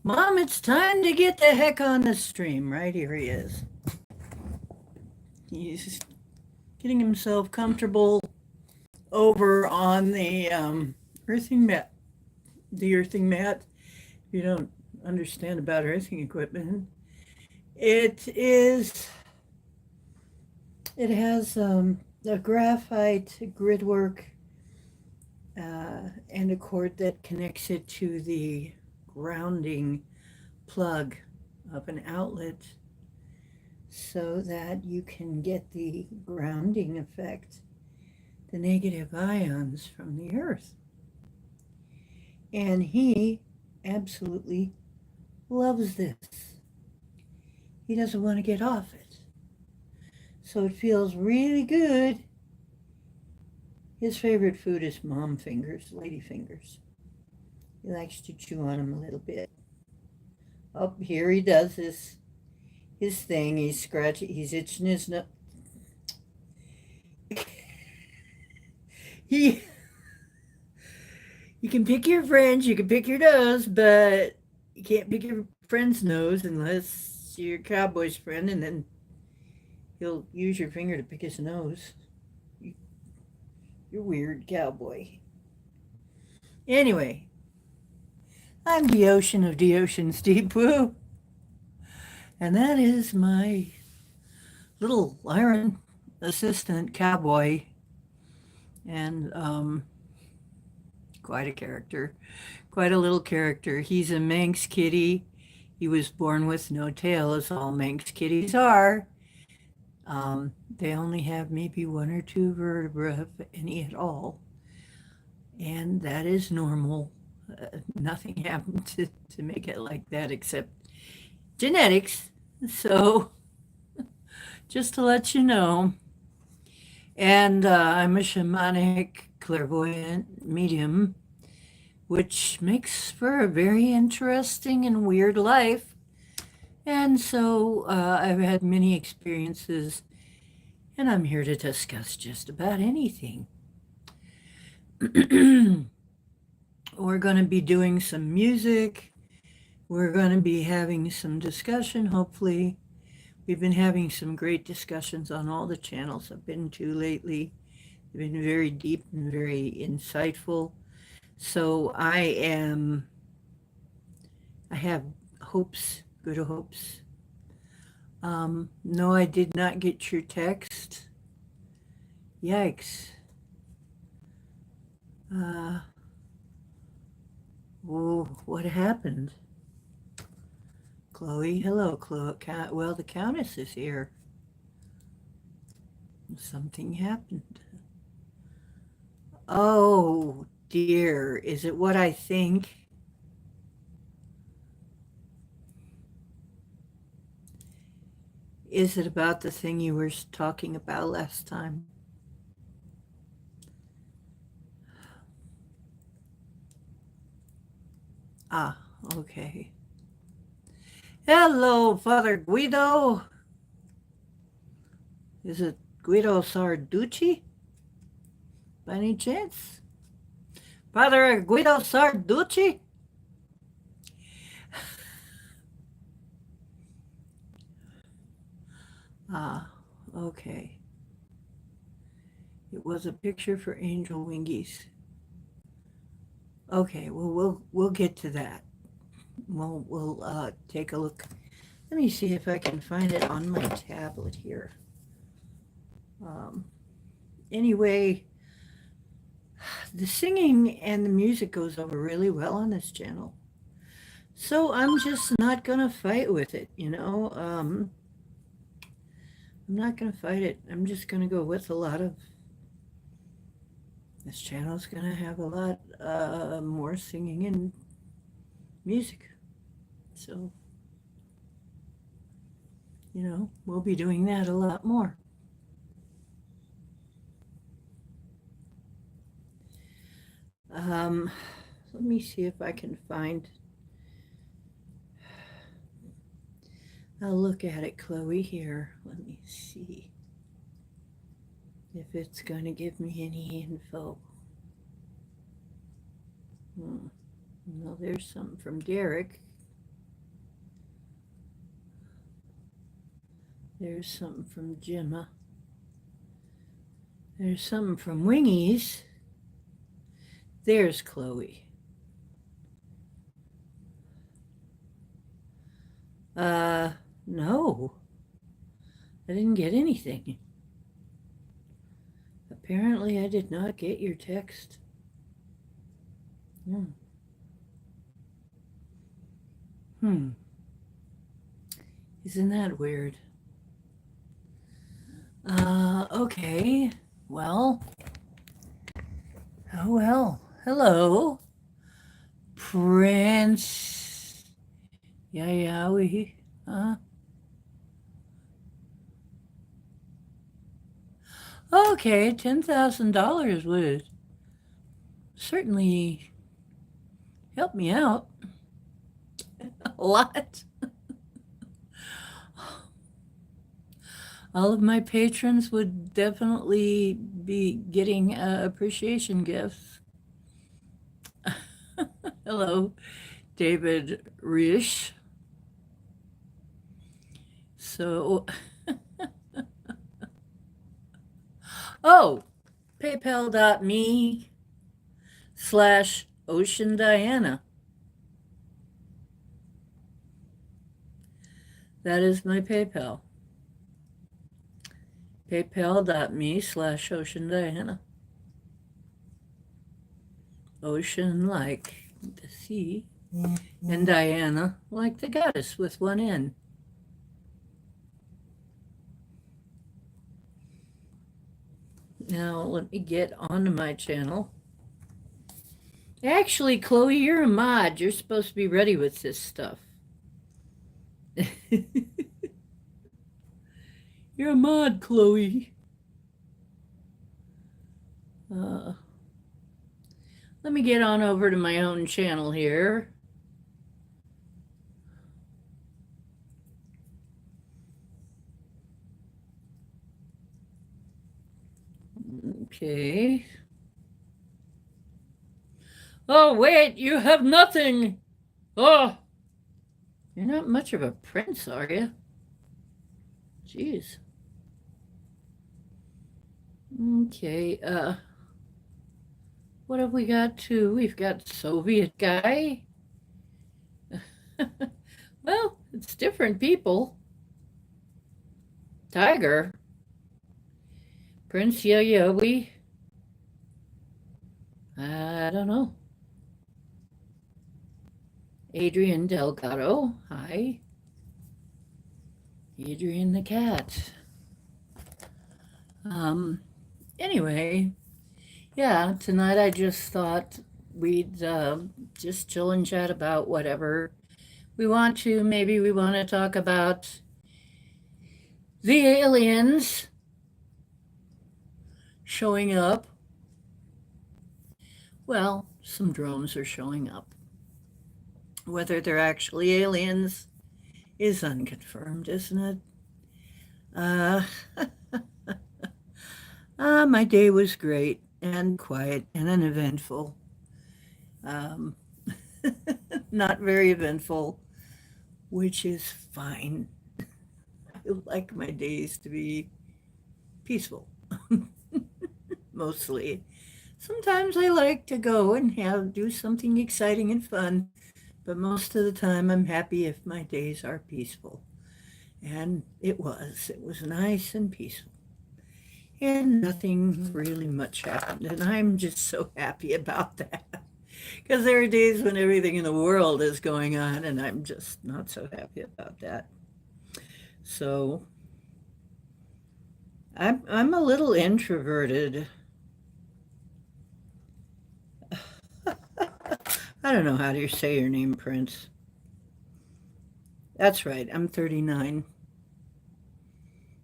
Mom, it's time to get the heck on the stream. Right here he is. He's getting himself comfortable over on the earthing mat. The earthing mat, if you don't understand about earthing equipment, it is, it has a graphite gridwork and a cord that connects it to the grounding plug of an outlet so that you can get the grounding effect, the negative ions from the earth. And he absolutely loves this. He doesn't want to get off it. So it feels really good. His favorite food is mom fingers, lady fingers. He likes to chew on them a little bit. Up here he does his thing. He's scratching, he's itching his nose. He, you can pick your friends, you can pick your nose, but you can't pick your friend's nose unless you're a cowboy's friend, and then he'll use your finger to pick his nose. You're weird, cowboy. Anyway, I'm the ocean of the ocean's deep blue, and that is my little iron assistant cowboy, and quite a character, quite a little character. He's a Manx kitty. He was born with no tail, as all Manx kitties are. They only have maybe one or two vertebrae, if any at all, and that is normal. Nothing happened to make it like that except genetics. So, just to let you know, and I'm a shamanic clairvoyant medium, which makes for a very interesting and weird life. And so I've had many experiences, and I'm here to discuss just about anything. We're going to be doing some music. We're going to be having some discussion, hopefully. We've been having some great discussions on all the channels I've been to lately. They've been very deep and very insightful. So I have hopes, good hopes. No, I did not get your text. Yikes. Oh, what happened? Chloe, hello, Chloe. Well, the Countess is here. Something happened. Oh, dear. Is it what I think? Is it about the thing you were talking about last time? Ah, okay. Hello, Father Guido. Is it Guido Sarducci? By any chance? Father Guido Sarducci? Ah, okay. It was a picture for Angel Wingies. Okay, well, we'll get to that. We'll take a look. Let me see if I can find it on my tablet here. Anyway, the singing and the music goes over really well on this channel. So I'm just not going to fight with it, you know. I'm not going to fight it. I'm just going to go with a lot of... This channel's going to have a lot more singing and music. So, you know, we'll be doing that a lot more. Let me see if I can find... I'll look at it, Chloe, here. Let me see if it's going to give me any info. No, there's something from Derek. There's something from Gemma. There's something from Wingies. There's Chloe. No. I didn't get anything. Apparently I did not get your text. Isn't that weird? Okay. Well. Oh, well. Hello. Prince. Yeah, we. Okay, $10,000 would certainly help me out a lot. All of my patrons would definitely be getting appreciation gifts. Hello, David Risch. So, oh, paypal.me/Ocean Diana. That is my PayPal. PayPal.me/Ocean Diana. Ocean like the sea, and Diana like the goddess with one N. Now let me get onto my channel. Actually, Chloe, you're a mod. You're supposed to be ready with this stuff. You're a mod, Chloe. Let me get on over to my own channel here. Okay. Oh, wait, you have nothing. Oh, you're not much of a prince, are you? Jeez. Okay, what have we got too? We've got Soviet guy. Well, it's different people. Tiger. Prince Yo-Yo-Wee. I don't know. Adrian Delgado. Hi. Adrian the cat. Anyway, yeah, tonight I just thought we'd just chill and chat about whatever we want to. Maybe we want to talk about the aliens showing up. Well, some drones are showing up. Whether they're actually aliens is unconfirmed, isn't it? My day was great and quiet and uneventful. Not very eventful, which is fine. I like my days to be peaceful, mostly. Sometimes I like to go and do something exciting and fun, but most of the time I'm happy if my days are peaceful. And it was nice and peaceful. And nothing really much happened. And I'm just so happy about that. Because there are days when everything in the world is going on, and I'm just not so happy about that. So I'm a little introverted. I don't know how to say your name, Prince. That's right, I'm 39.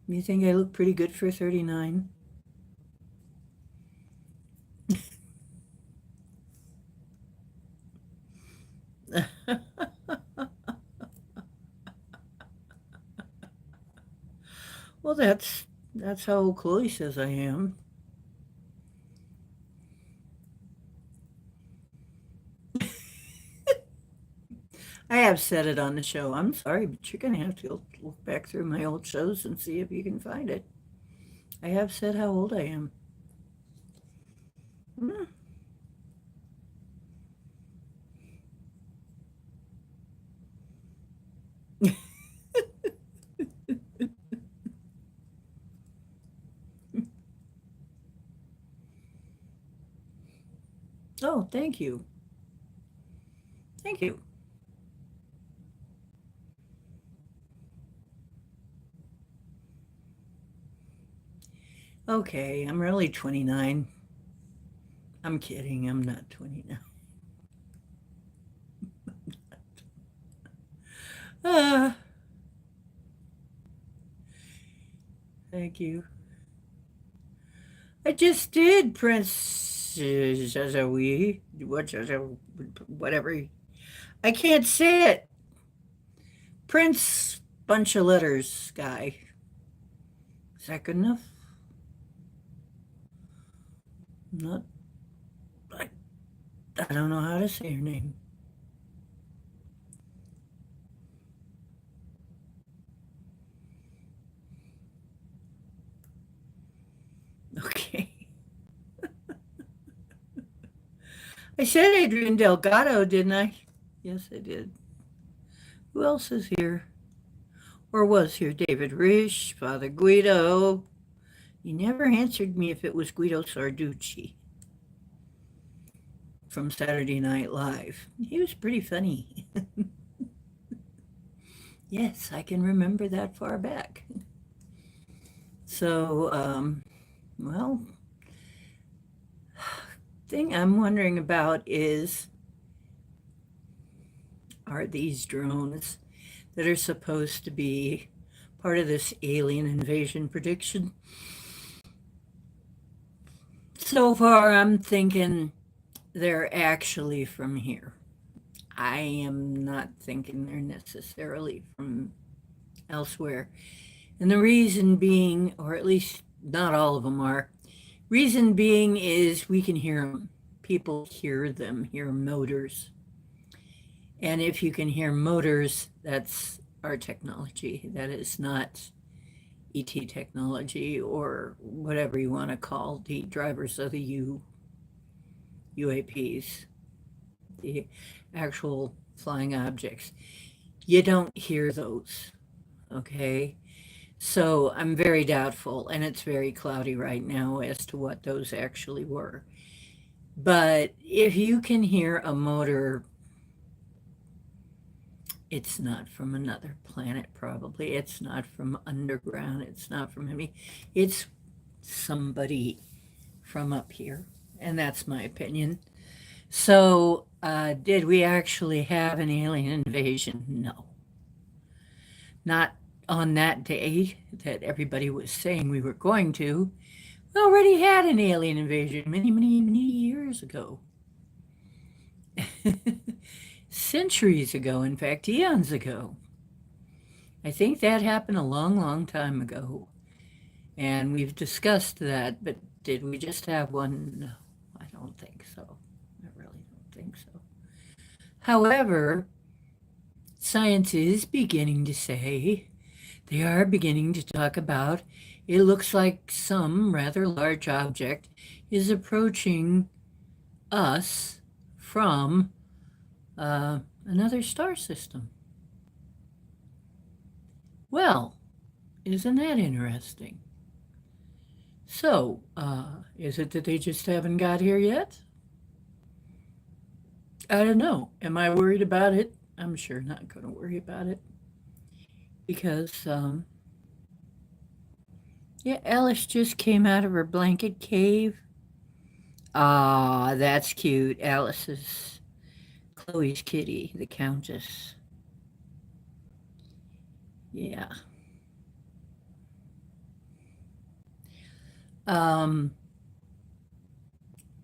You think I look pretty good for 39? Well, that's how Chloe says I am. I have said it on the show. I'm sorry, but you're going to have to look back through my old shows and see if you can find it. I have said how old I am. Hmm. Oh, thank you. Thank you. Okay, I'm really 29. I'm kidding. I'm not 29. Ah, thank you. I just did Prince Zazawi, whatever. I can't say it. Prince bunch of letters guy. Is that good enough? Not. I, I don't know how to say her name. Okay. I said Adrian Delgado, didn't I? Yes, I did. Who else is here? Or was here? David Risch, Father Guido. He never answered me if it was Guido Sarducci from Saturday Night Live. He was pretty funny. Yes, I can remember that far back. So, well, thing I'm wondering about is, are these drones that are supposed to be part of this alien invasion prediction? So far, I'm thinking they're actually from here. I am not thinking they're necessarily from elsewhere. And the reason being, or at least not all of them are, reason being is we can hear them. People hear them, hear motors. And if you can hear motors, that's our technology. That is not ET technology or whatever you want to call the drivers of the UAPs, the actual flying objects. You don't hear those, okay? So I'm very doubtful, and it's very cloudy right now as to what those actually were. But if you can hear a motor, it's not from another planet, probably. It's not from underground. It's not from me. It's somebody from up here. And that's my opinion. So, did we actually have an alien invasion? No. Not on that day that everybody was saying we were going to. We already had an alien invasion many, many, many years ago. Centuries ago, in fact, eons ago. I think that happened a long, long time ago. And we've discussed that, but did we just have one? No, I don't think so. I really don't think so. However, science is beginning to say, they are beginning to talk about, it looks like some rather large object is approaching us from another star system. Well, isn't that interesting? So, is it that they just haven't got here yet? I don't know. Am I worried about it? I'm sure not going to worry about it because, yeah, Alice just came out of her blanket cave. Ah, that's cute. Alice is Chloe's kitty, the Countess. Yeah. Um,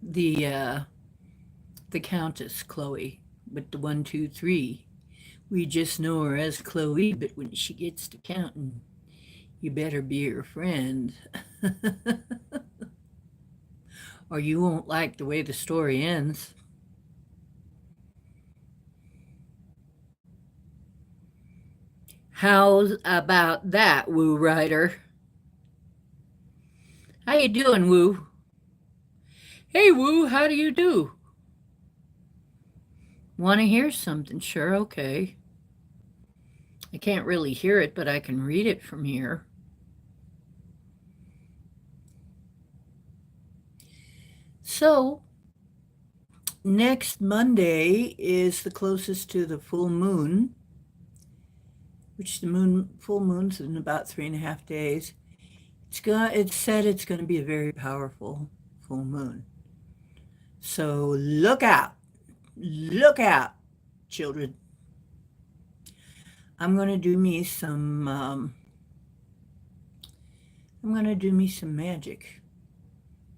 the uh, the Countess Chloe with the 1, 2, 3. We just know her as Chloe, but when she gets to counting, you better be her friend, or you won't like the way the story ends. How's about that, Woo Rider? How you doing, Woo? Hey, Woo, how do you do? Want to hear something? Sure, okay. I can't really hear it, but I can read it from here. So, next Monday is the closest to the full moon, which full moon's in about 3.5 days. It's said it's going to be a very powerful full moon. So look out, children. I'm going to do me some magic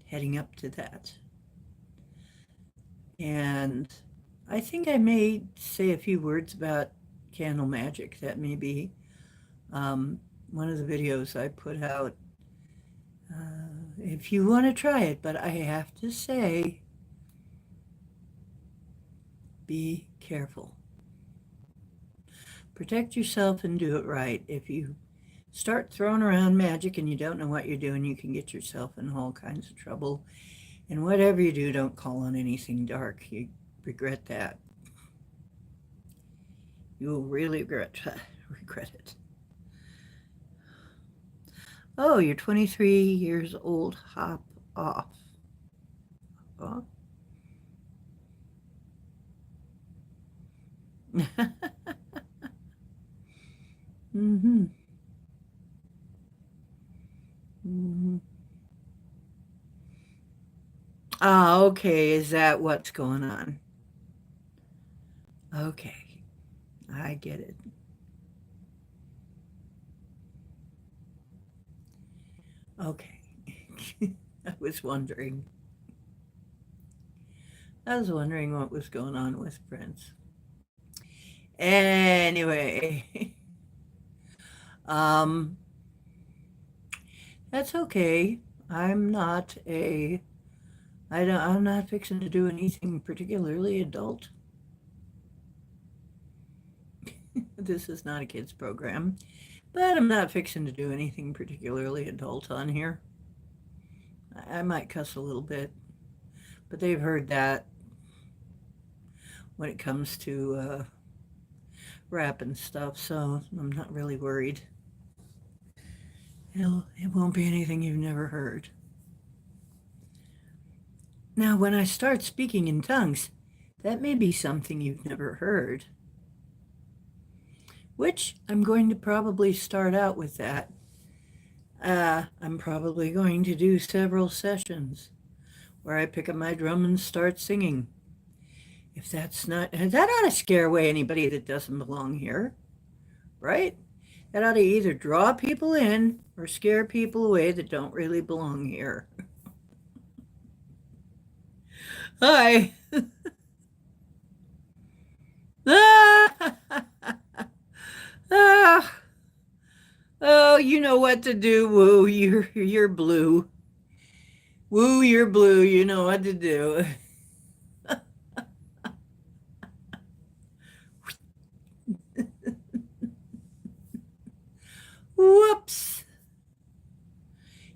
heading up to that. And I think I may say a few words about candle magic. That may be one of the videos I put out. If you want to try it, but I have to say, be careful. Protect yourself and do it right. If you start throwing around magic and you don't know what you're doing, you can get yourself in all kinds of trouble. And whatever you do, don't call on anything dark. You regret that. You will really regret it. Oh, you're 23 years old. Hop off. Oh. Mm-hmm. Mm-hmm. Ah, okay. Is that what's going on? Okay. I get it. Okay. I was wondering. What was going on with Prince. Anyway, um, that's okay. I'm not I'm not fixing to do anything particularly adult. This is not a kids program, but I'm not fixing to do anything particularly adult on here. I might cuss a little bit, but they've heard that when it comes to rap and stuff, so I'm not really worried. It won't be anything you've never heard. Now, when I start speaking in tongues, that may be something you've never heard, which I'm going to probably start out with that. I'm probably going to do several sessions where I pick up my drum and start singing. If that's not, that ought to scare away anybody that doesn't belong here, right? That ought to either draw people in or scare people away that don't really belong here. Hi. Ah, oh, you know what to do, Woo. You're blue. Woo, you're blue. You know what to do. Whoops.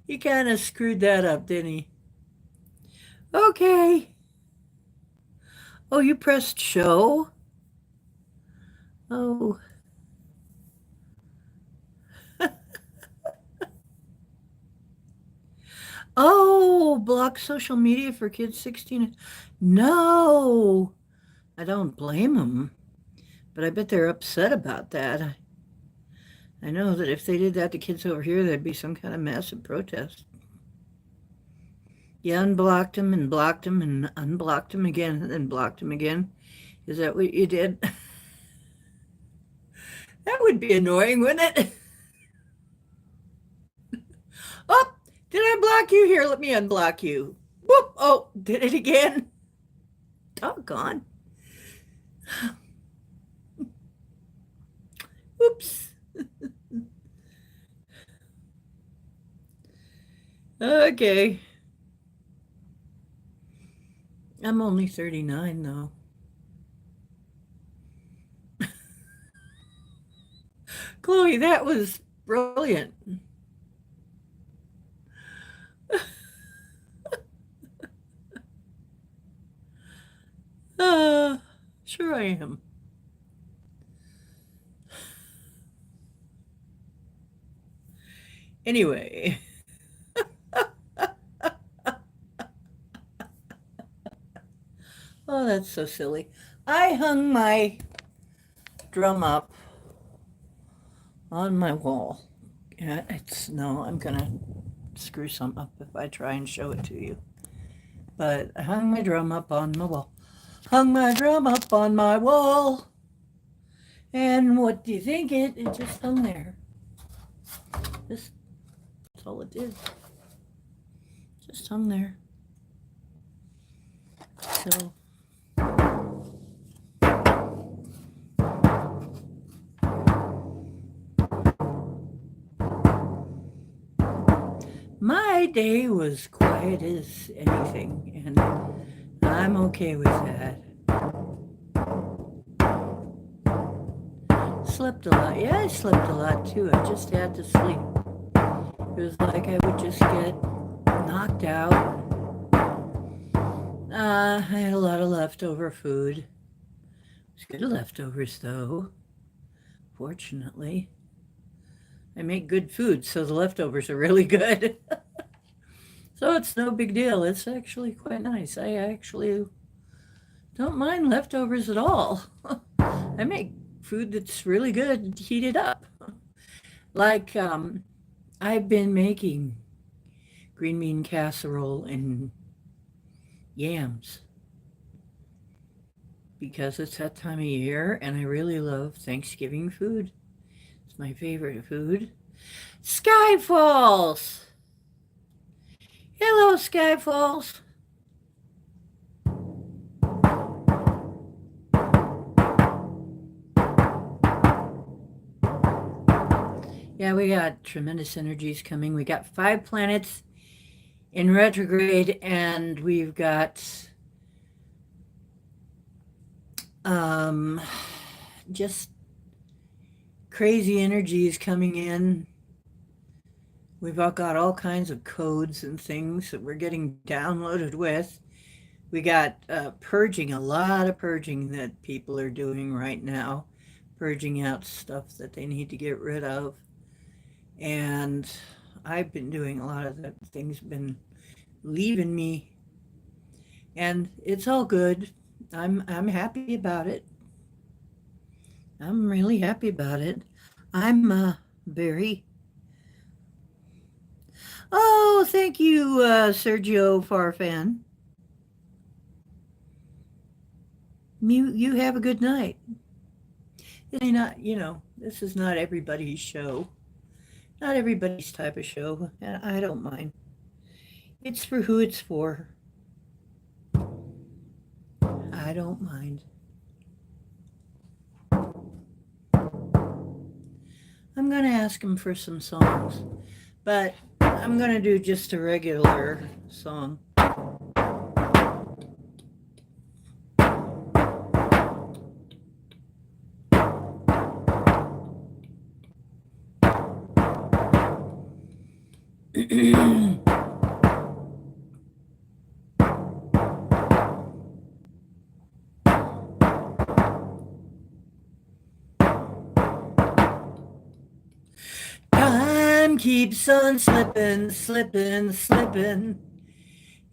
He kind of screwed that up, didn't he? Okay. Oh, you pressed show? Oh. Oh, block social media for kids 16. No, I don't blame them, but I bet they're upset about that. I know that if they did that to kids over here, there'd be some kind of massive protest. You unblocked them and blocked them and unblocked them again and then blocked them again. Is that what you did? That would be annoying, wouldn't it? Oh, did I block you? Here, let me unblock you. Whoop! Oh, did it again? Doggone. Whoops. Okay. I'm only 39, though. Chloe, that was brilliant. Sure I am. Anyway, oh, that's so silly. I hung my drum up on my wall. Yeah, it's no, I'm gonna screw some up if I try and show it to you. But I hung my drum up on my wall. Hung my drum up on my wall. And what do you think? It just hung there. That's all it did. Just hung there. So my day was quiet as anything, and I'm okay with that. Slept a lot. Yeah, I slept a lot too. I just had to sleep. It was like I would just get knocked out. I had a lot of leftover food. It was good leftovers though, fortunately. I make good food, so the leftovers are really good. So it's no big deal. It's actually quite nice. I actually don't mind leftovers at all. I make food that's really good heated up. Like I've been making green bean casserole and yams because it's that time of year and I really love Thanksgiving food. It's my favorite food. Sky Falls! Hello, Sky Falls. Yeah, we got tremendous energies coming. We got 5 planets in retrograde, and we've got just crazy energies coming in. We've all got all kinds of codes and things that we're getting downloaded with. We got purging, a lot of purging that people are doing right now, purging out stuff that they need to get rid of. And I've been doing a lot of that. Things been leaving me, and it's all good. I'm happy about it. I'm really happy about it. I'm very. Oh, thank you, Sergio Farfan. You have a good night. It may not, this is not everybody's show. Not everybody's type of show, and I don't mind. It's for who it's for. I don't mind. I'm going to ask him for some songs, but I'm going to do just a regular song. Time keeps on slipping, slipping, slipping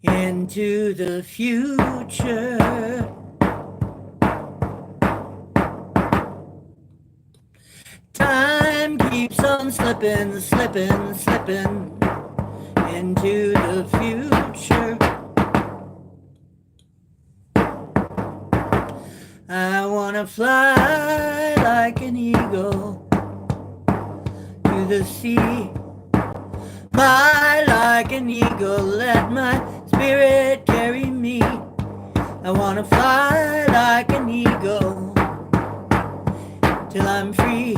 into the future. Time keeps on slipping, slipping, slipping into the future. I wanna fly like an eagle to the sea. Fly like an eagle, let my spirit carry me. I wanna fly like an eagle till I'm free.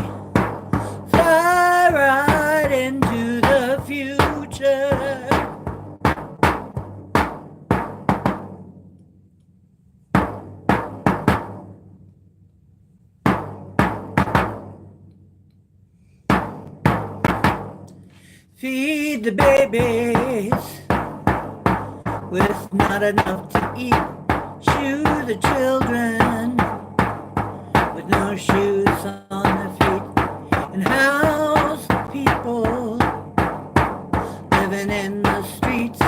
Fly right into the future. feed the babies with not enough to eat, shoe the children with no shoes on their feet, and house the people living in the streets.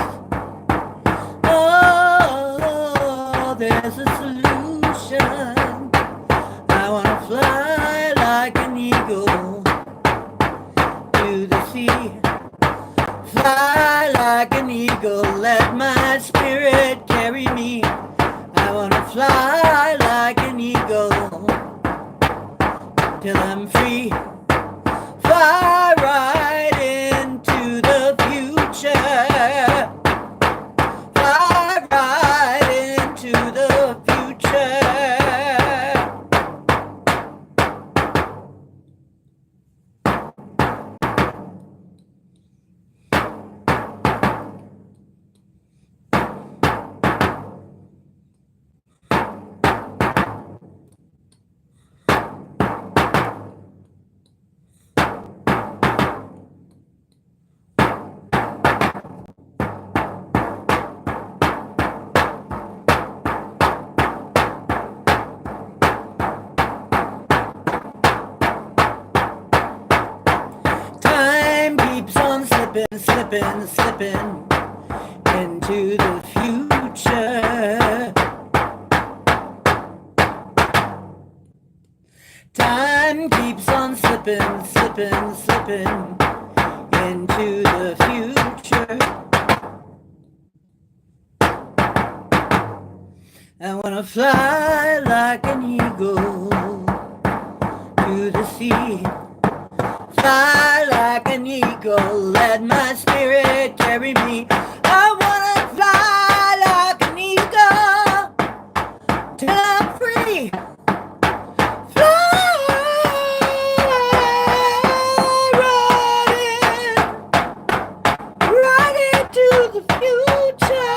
Oh, there's a solution. I want to fly like an eagle to the sea. Fly like an eagle, let my spirit carry me. I want to fly like an eagle till I'm free. Fly right into the future. Fly right into the future. Time keeps on slipping, slipping, slipping into the future. Time keeps on slipping, slipping, slipping into the future. I want to fly like an eagle to the sea. Fly like an eagle, let my spirit carry me. I wanna fly like an eagle till I'm free. Fly right into the future.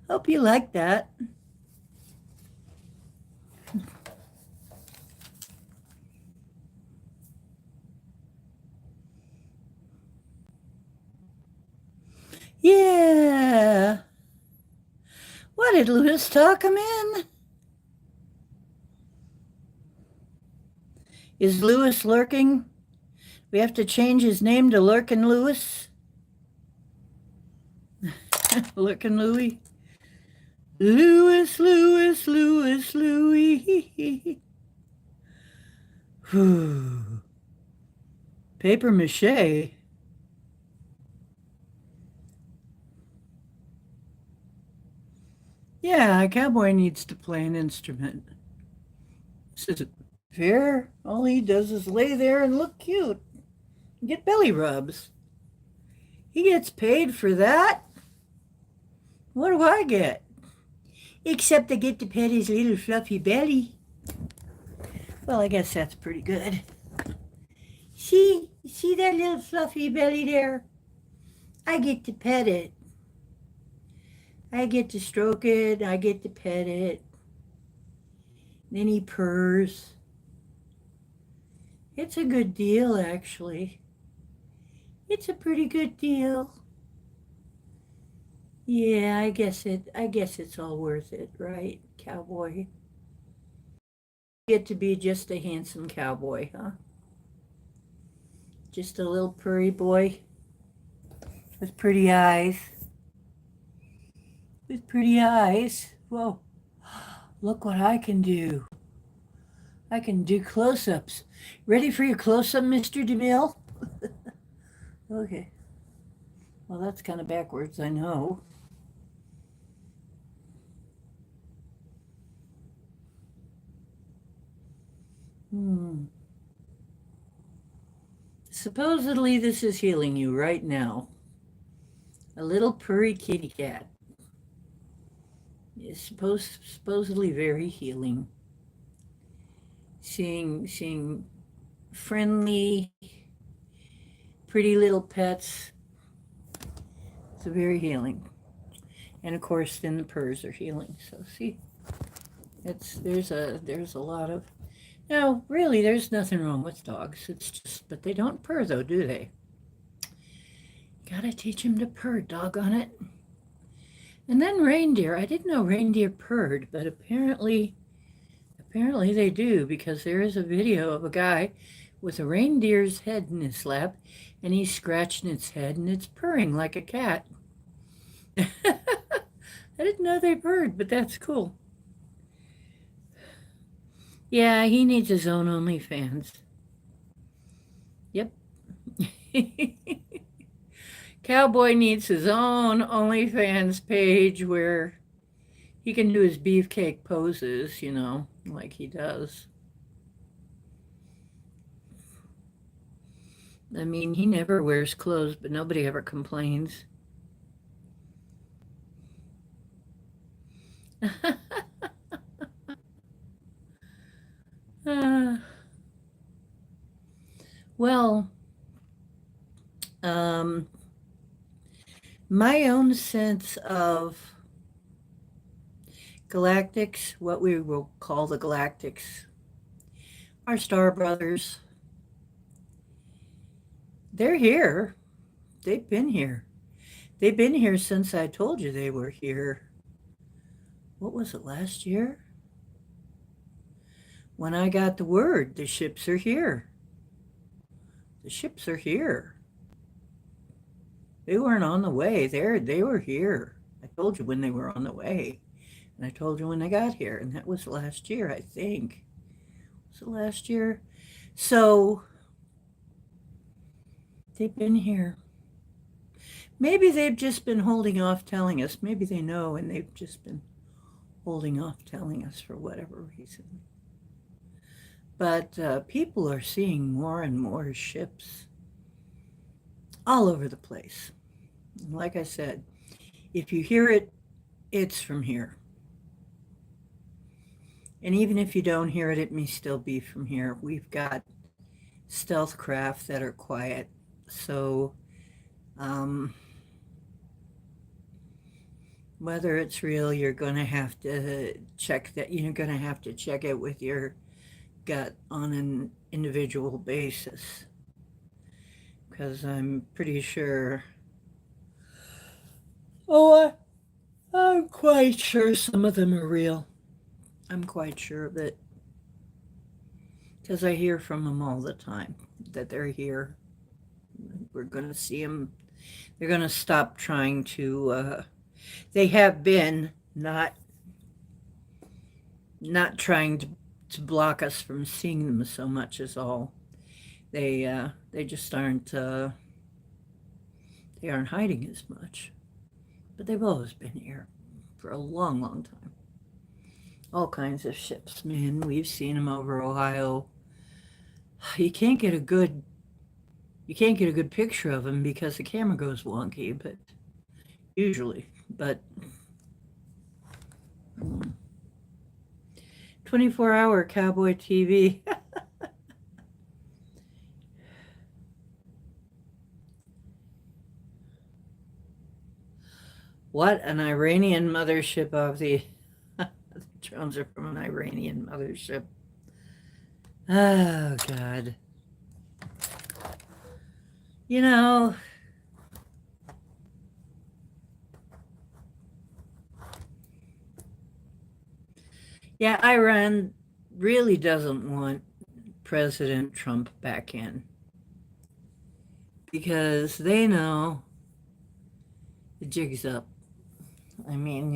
Hope you like that. Yeah. What did Lewis talk him in? Is Lewis lurking? We have to change his name to Lurkin' Lewis. Lurkin' Louie. Lewis, Lewis, Lewis, Louie. Paper mache. Yeah, a cowboy needs to play an instrument. This isn't fair. All he does is lay there and look cute. Get belly rubs. He gets paid for that. What do I get? Except I get to pet his little fluffy belly. Well, I guess that's pretty good. See that little fluffy belly there? I get to pet it. I get to stroke it. I get to pet it. Then he purrs. It's a good deal, actually. It's a pretty good deal. Yeah, I guess it's all worth it, right, cowboy? Get to be just a handsome cowboy, huh? Just a little purry boy with pretty eyes. With pretty eyes. Whoa, look what I can do. I can do close-ups. Ready for your close-up, Mr. DeMille? Okay. Well, that's kind of backwards, I know. Supposedly this is healing you right now. A little purry kitty cat. Is supposedly very healing. Seeing friendly, pretty little pets. It's very healing. And of course, then the purrs are healing. So see, there's a lot of. No, really, there's nothing wrong with dogs. It's just, but they don't purr though, do they? Gotta teach them to purr, doggone it. And then reindeer. I didn't know reindeer purred, but apparently they do, because there is a video of a guy with a reindeer's head in his lap, and he's scratching its head, and it's purring like a cat. I didn't know they purred, but that's cool. Yeah, he needs his own OnlyFans. Yep. Cowboy needs his own OnlyFans page where he can do his beefcake poses, like he does. I mean, he never wears clothes, but nobody ever complains. Well, my own sense of galactics, what we will call the galactics, our star brothers, they're here. They've been here. They've been here since I told you they were here. What was it, last year? When I got the word, the ships are here. The ships are here. They weren't on the way. They were here. I told you when they were on the way. And I told you when they got here. And that was last year, I think. Was it last year? So they've been here. Maybe they've just been holding off telling us. Maybe they know and they've just been holding off telling us for whatever reason. But people are seeing more and more ships all over the place. Like I said, if you hear it, it's from here. And even if you don't hear it, it may still be from here. We've got stealth craft that are quiet. So whether it's real, you're going to have to check that. You're going to have to check it with your gut on an individual basis. Because I'm pretty sure, I'm quite sure some of them are real. I'm quite sure of it. Because I hear from them all the time that they're here. We're going to see them. They're going to stop trying to, they have been not trying to block us from seeing them so much as all. They just aren't, they aren't hiding as much. But they've always been here for a long, long time. All kinds of ships, man. We've seen them over Ohio. You can't get a good picture of them because the camera goes wonky, but usually, 24-hour cowboy TV. What an Iranian mothership of the drones are from an Iranian mothership. Oh, God. Yeah, Iran really doesn't want President Trump back in because they know the jig's up. I mean,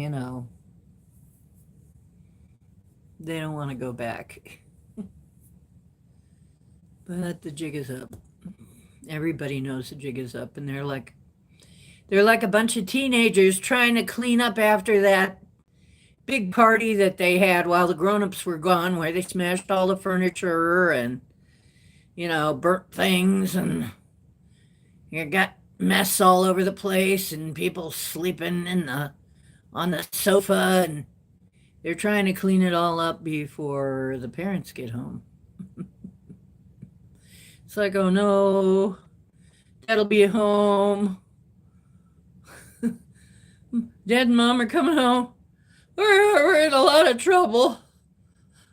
they don't want to go back. But the jig is up. Everybody knows the jig is up, and they're like a bunch of teenagers trying to clean up after that big party that they had while the grown-ups were gone, where they smashed all the furniture and burnt things, and you got mess all over the place and people sleeping on the sofa, and they're trying to clean it all up before the parents get home. It's like, oh no, Dad'll be home. Dad and Mom are coming home. We're in a lot of trouble.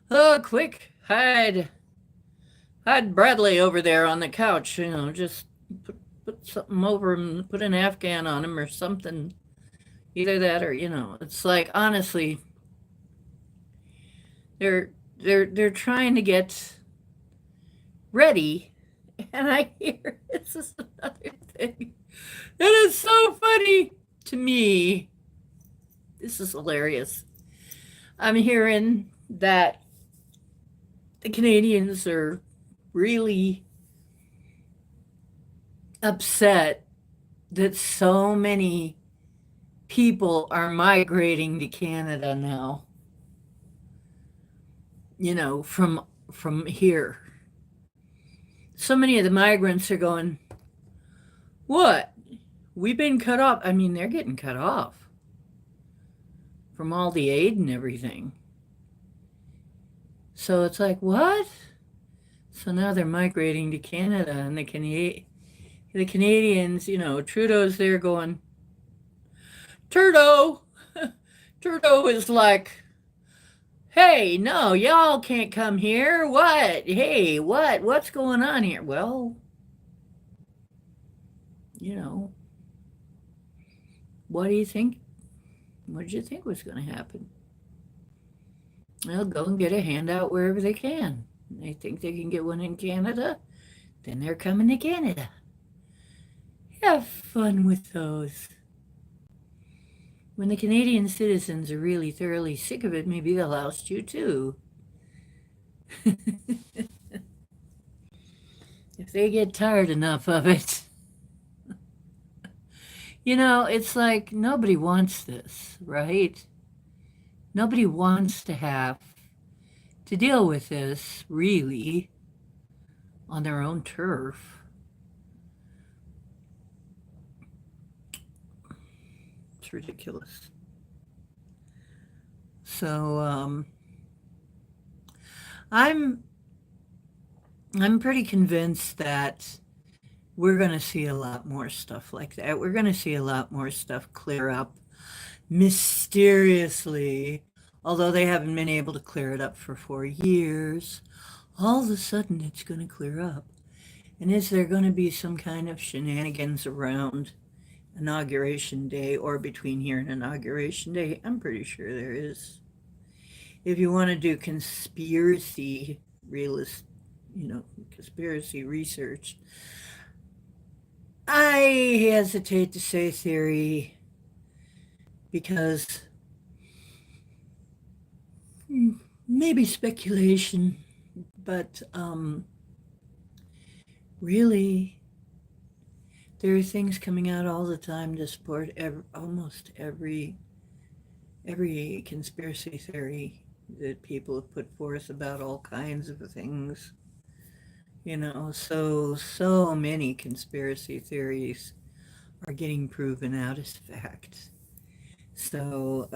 Oh, quick, hide Bradley over there on the couch. Just put something over him, put an Afghan on him or something. Either that or it's like honestly, they're trying to get ready, and I hear this is another thing. It is so funny to me. This is hilarious. I'm hearing that the Canadians are really upset that so many people are migrating to Canada now. From here. So many of the migrants are going, what? We've been cut off. I mean, they're getting cut off from all the aid and everything. So it's like, what? So now they're migrating to Canada, and the Canadians, Trudeau's there going, Trudeau is like, hey, no, y'all can't come here. What? Hey, what's going on here? Well, what do you think? What did you think was going to happen? They'll go and get a handout wherever they can. They think they can get one in Canada, then they're coming to Canada. Have fun with those. When the Canadian citizens are really thoroughly sick of it, maybe they'll oust you too. If they get tired enough of it. It's like nobody wants this, right? Nobody wants to have to deal with this, really, on their own turf. It's ridiculous. So I'm pretty convinced that we're going to see a lot more stuff like that. We're going to see a lot more stuff clear up mysteriously, although they haven't been able to clear it up for 4 years. All of a sudden, it's going to clear up. And is there going to be some kind of shenanigans around Inauguration Day or between here and Inauguration Day? I'm pretty sure there is. If you want to do conspiracy conspiracy research, I hesitate to say theory because maybe speculation, but really there are things coming out all the time to support almost every conspiracy theory that people have put forth about all kinds of things. So many conspiracy theories are getting proven out as fact. So,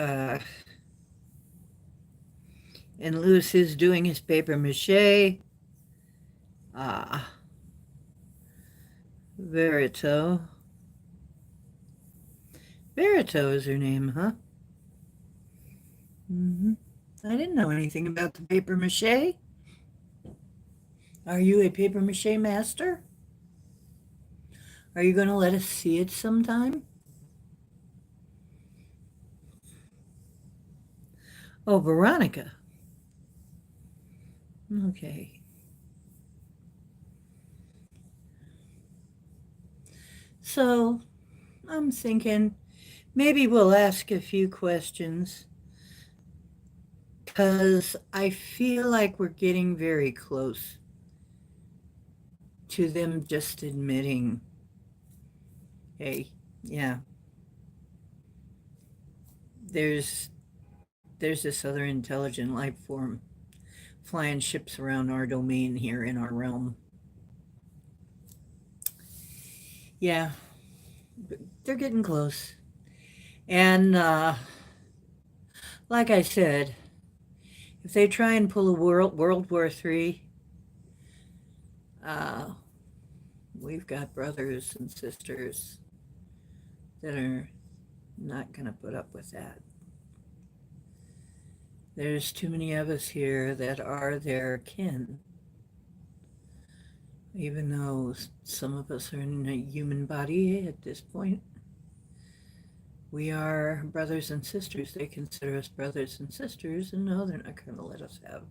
and Lewis is doing his paper mache. Verito. Verito is her name, huh? I didn't know anything about the paper mache. Are you a paper mache master? Are you going to let us see it sometime? Oh, Veronica. Okay. So I'm thinking maybe we'll ask a few questions because I feel like we're getting very close to them just admitting, hey, yeah, there's this other intelligent life form flying ships around our domain here in our realm. Yeah, they're getting close. And like I said, if they try and pull a World War III, we've got brothers and sisters that are not going to put up with that. There's too many of us here that are their kin, even though some of us are in a human body at this point. We are brothers and sisters. They consider us brothers and sisters, and no, they're not going to let us have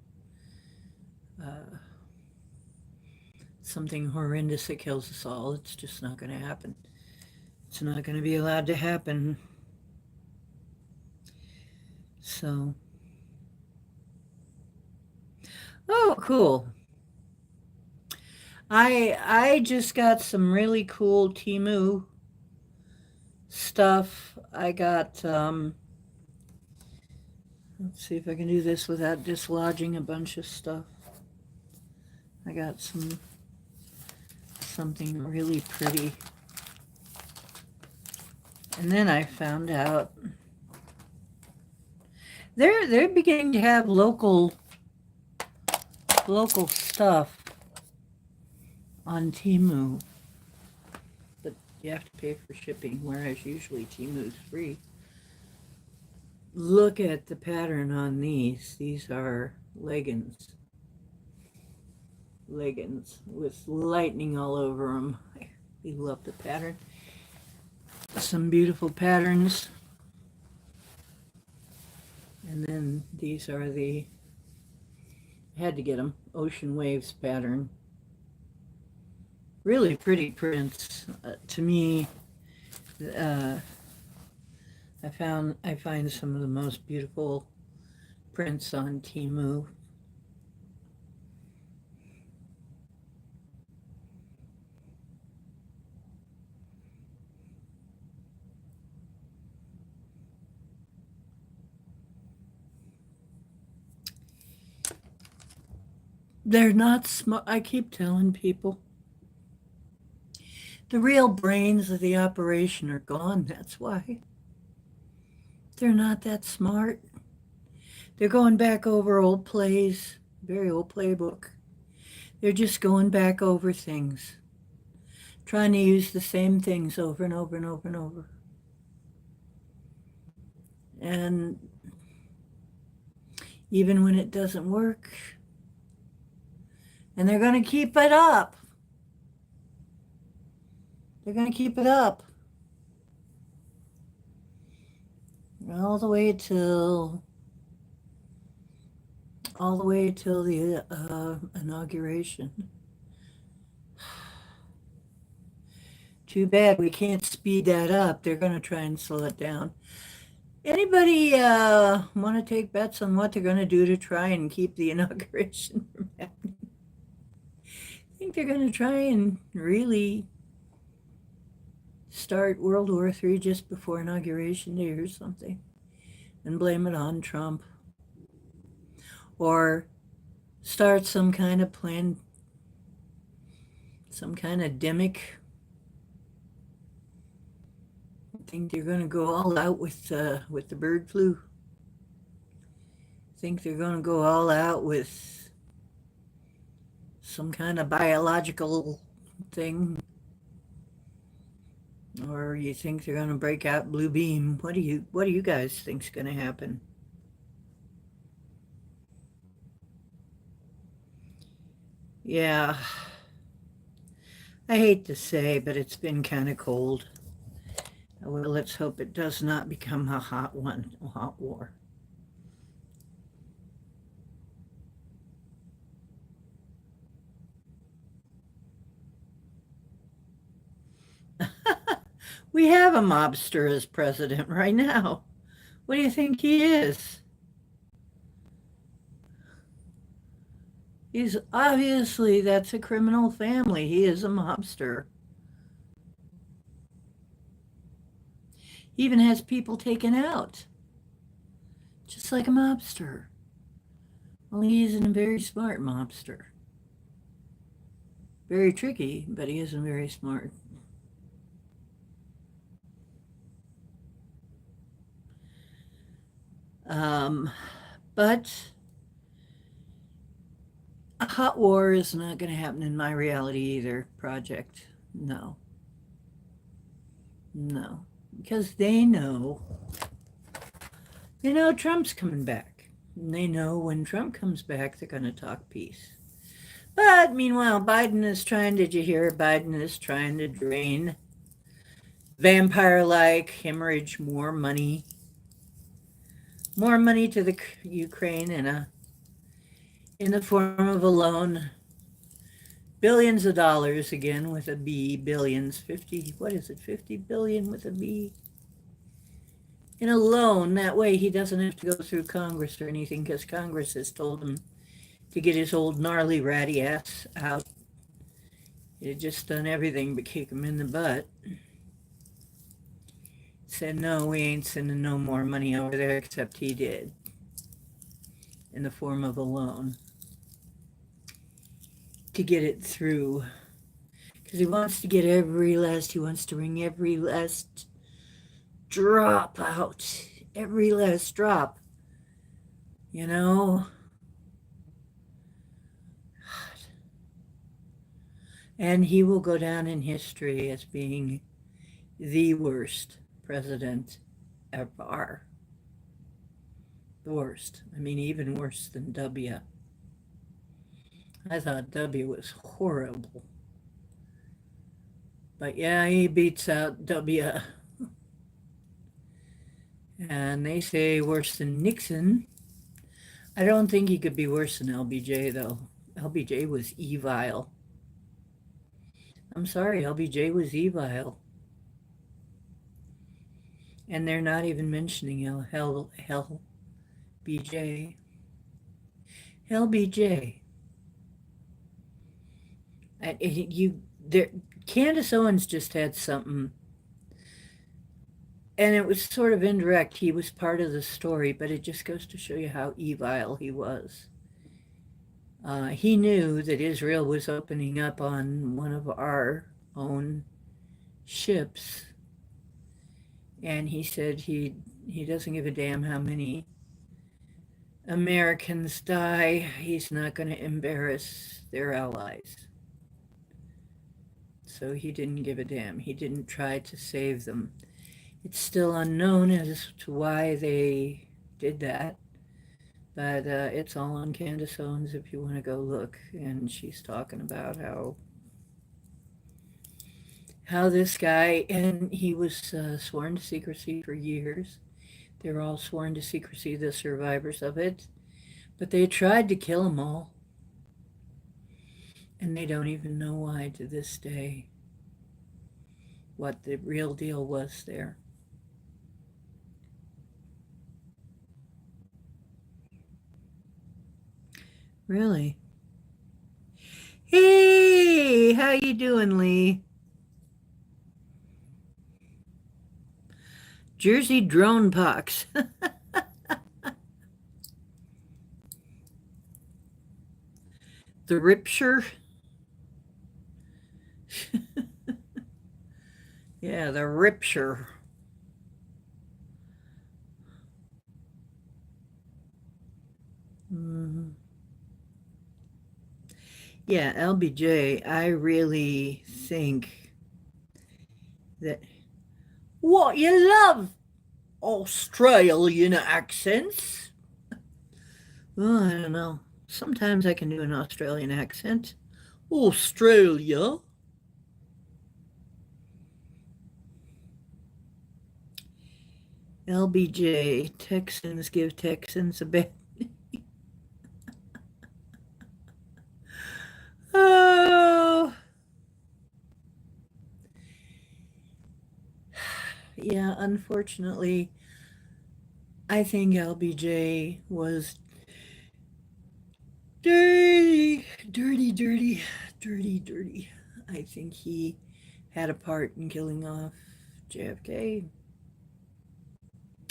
something horrendous that kills us all. It's just not going to happen. It's not going to be allowed to happen. So, oh, cool. I just got some really cool Temu stuff. I got, let's see if I can do this without dislodging a bunch of stuff. I got something really pretty. And then I found out they're beginning to have local stuff on Temu, but you have to pay for shipping, whereas usually Temu's free. Look at the pattern on these. These are leggings with lightning all over them. I love the pattern. Some beautiful patterns. And then these are I had to get them, Ocean Waves pattern. Really pretty prints. To me, I find some of the most beautiful prints on Temu. They're not smart. I keep telling people, the real brains of the operation are gone. That's why. They're not that smart. They're going back over old plays, very old playbook. They're just going back over things, trying to use the same things over and over and over and over. And even when it doesn't work, and they're going to keep it up. They're going to keep it up all the way till the inauguration. Too bad we can't speed that up. They're going to try and slow it down. Anybody want to take bets on what they're going to do to try and keep the inauguration from happening? I think they're going to try and really start World War III just before Inauguration Day or something and blame it on Trump. Or start some kind of plan, some kind of demic. I think they're going to go all out with the bird flu. I think they're going to go all out with some kind of biological thing. Or you think they're going to break out blue beam? What do you guys think's going to happen? Yeah, I hate to say, but it's been kind of cold. Well, let's hope it does not become a hot war. We have a mobster as president right now. What do you think he is? He's obviously, that's a criminal family. He is a mobster. He even has people taken out, just like a mobster. Well, he isn't a very smart mobster. Very tricky, but he isn't very smart. But a hot war is not going to happen in my reality either project. No, no, because they know Trump's coming back. And they know when Trump comes back, they're going to talk peace. But meanwhile, Biden is trying, did you hear? Biden is trying to drain vampire-like hemorrhage more money to the Ukraine in the form of a loan, billions of dollars, again with a B, billions, 50, what is it, 50 billion with a B, in a loan. That way he doesn't have to go through Congress or anything, because Congress has told him to get his old gnarly ratty ass out. It had just done everything but kick him in the butt. Said, no, we ain't sending no more money over there, except he did, in the form of a loan, to get it through. Because he wants to get he wants to wring every last drop out. Every last drop. You know? And he will go down in history as being the worst president ever. The worst. I mean, even worse than W. I thought W was horrible. But yeah, he beats out W. And they say worse than Nixon. I don't think he could be worse than LBJ, though. LBJ was evil. I'm sorry, LBJ was evil. And they're not even mentioning BJ. LBJ. Candace Owens just had something, and it was sort of indirect. He was part of the story, but it just goes to show you how evil he was. He knew that Israel was opening up on one of our own ships, and he said he doesn't give a damn how many Americans die. He's not going to embarrass their allies. So he didn't give a damn. He didn't try to save them. It's still unknown as to why they did that, but it's all on Candace Owens if you want to go look. And she's talking about how this guy, and he was sworn to secrecy for years. They were all sworn to secrecy, the survivors of it, but they tried to kill them all. And they don't even know why to this day, what the real deal was there. Really? Hey, how you doing, Lee? Jersey drone pox. The Ripshire. Yeah, the Ripshire. Mm-hmm. Yeah, LBJ, I really think that what you love Australian accents. Oh, I don't know. Sometimes I can do an Australian accent. Australia. LBJ, Texans give Texans a bad. Oh. Yeah, unfortunately, I think LBJ was dirty. I think he had a part in killing off JFK.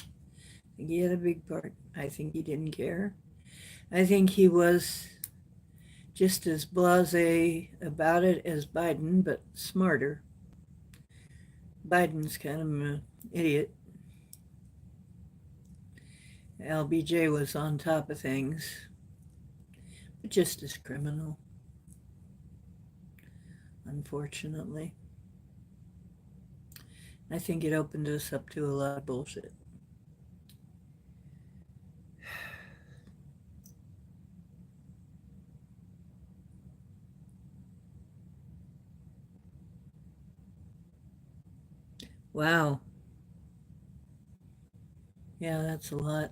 I think he had a big part. I think he didn't care. I think he was just as blasé about it as Biden, but smarter. Biden's kind of an idiot. LBJ was on top of things, but just as criminal, unfortunately. I think it opened us up to a lot of bullshit. Wow. Yeah, that's a lot.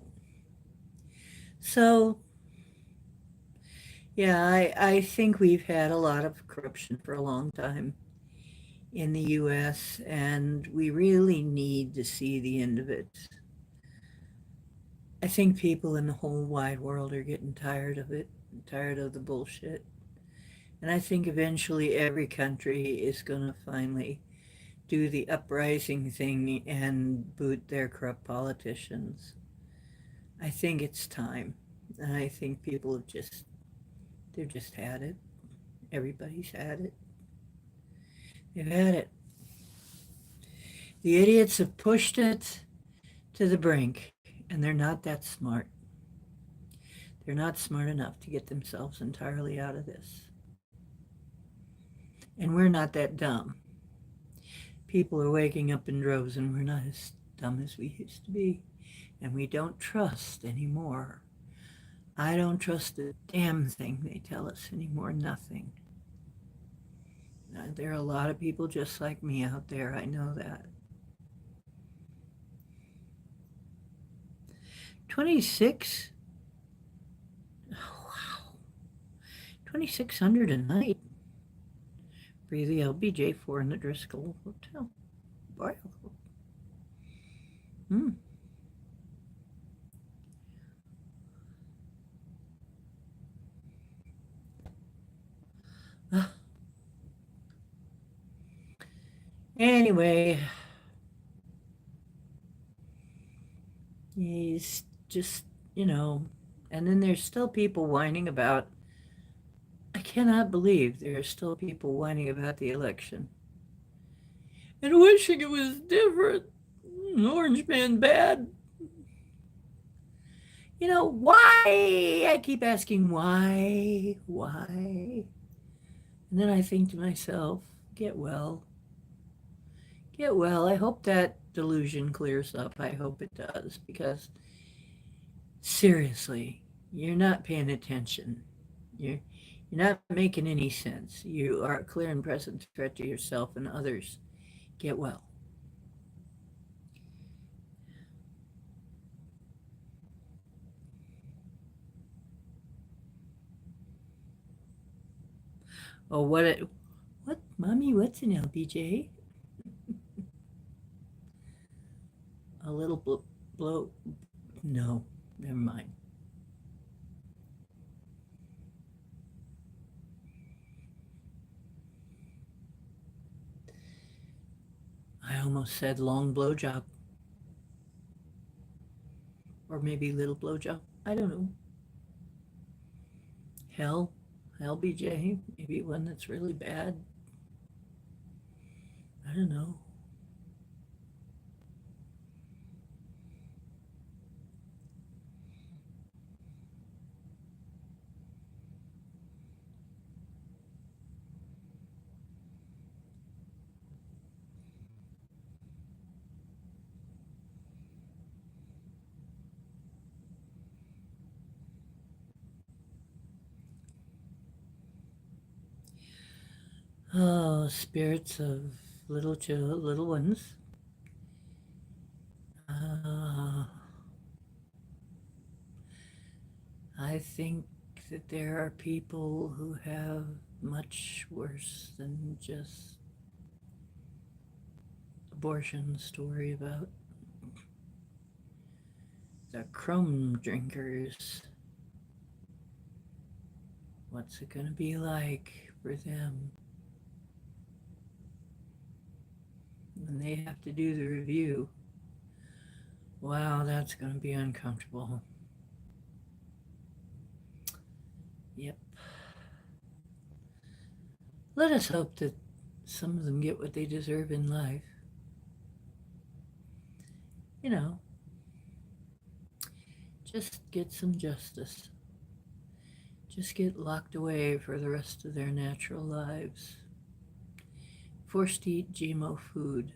So, yeah, I think we've had a lot of corruption for a long time in the US, and we really need to see the end of it. I think people in the whole wide world are getting tired of it, tired of the bullshit. And I think eventually every country is going to finally do the uprising thing and boot their corrupt politicians. I think it's time. And I think people have they've just had it. Everybody's had it. They've had it. The idiots have pushed it to the brink, and they're not that smart. They're not smart enough to get themselves entirely out of this. And we're not that dumb. People are waking up in droves, and we're not as dumb as we used to be. And we don't trust anymore. I don't trust a damn thing they tell us anymore. Nothing. There are a lot of people just like me out there. I know that. 26? Oh, wow. 2,600 a night for the LBJ 4 in the Driscoll Hotel. Wow. Hmm. Anyway, he's just, and then there's still people whining about, I cannot believe there are still people whining about the election and wishing it was different. Orange man bad. Why? I keep asking why, why? And then I think to myself, get well. Get well. I hope that delusion clears up. I hope it does, because seriously, you're not paying attention. You're not making any sense. You are a clear and present threat to yourself and others. Get well. Oh, what, mommy? What's an LBJ? A little blow. No, never mind. I almost said long blowjob, or maybe little blowjob. I don't know. Hell, LBJ, maybe one that's really bad. I don't know. Oh, spirits of little ones. Uh, I think that there are people who have much worse than just abortions to worry about. The crumb drinkers. What's it going to be like for them when they have to do the review? Wow, that's going to be uncomfortable. Yep. Let us hope that some of them get what they deserve in life. You know, just get some justice. Just get locked away for the rest of their natural lives. Forced to eat GMO food.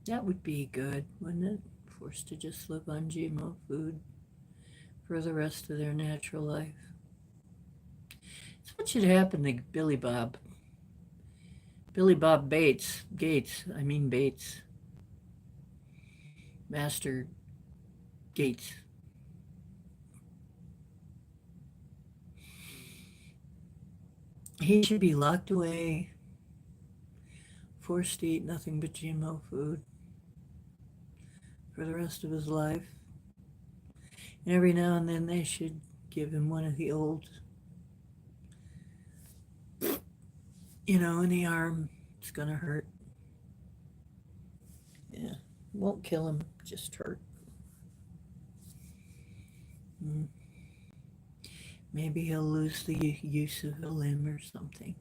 That would be good, wouldn't it? Forced to just live on GMO food for the rest of their natural life. That's what should happen to Billy Bob. Billy Bob Bates. Master Gates. He should be locked away, forced to eat nothing but GMO food for the rest of his life. And every now and then they should give him one of the old, in the arm. It's going to hurt. Yeah, won't kill him, just hurt. Maybe he'll lose the use of a limb or something.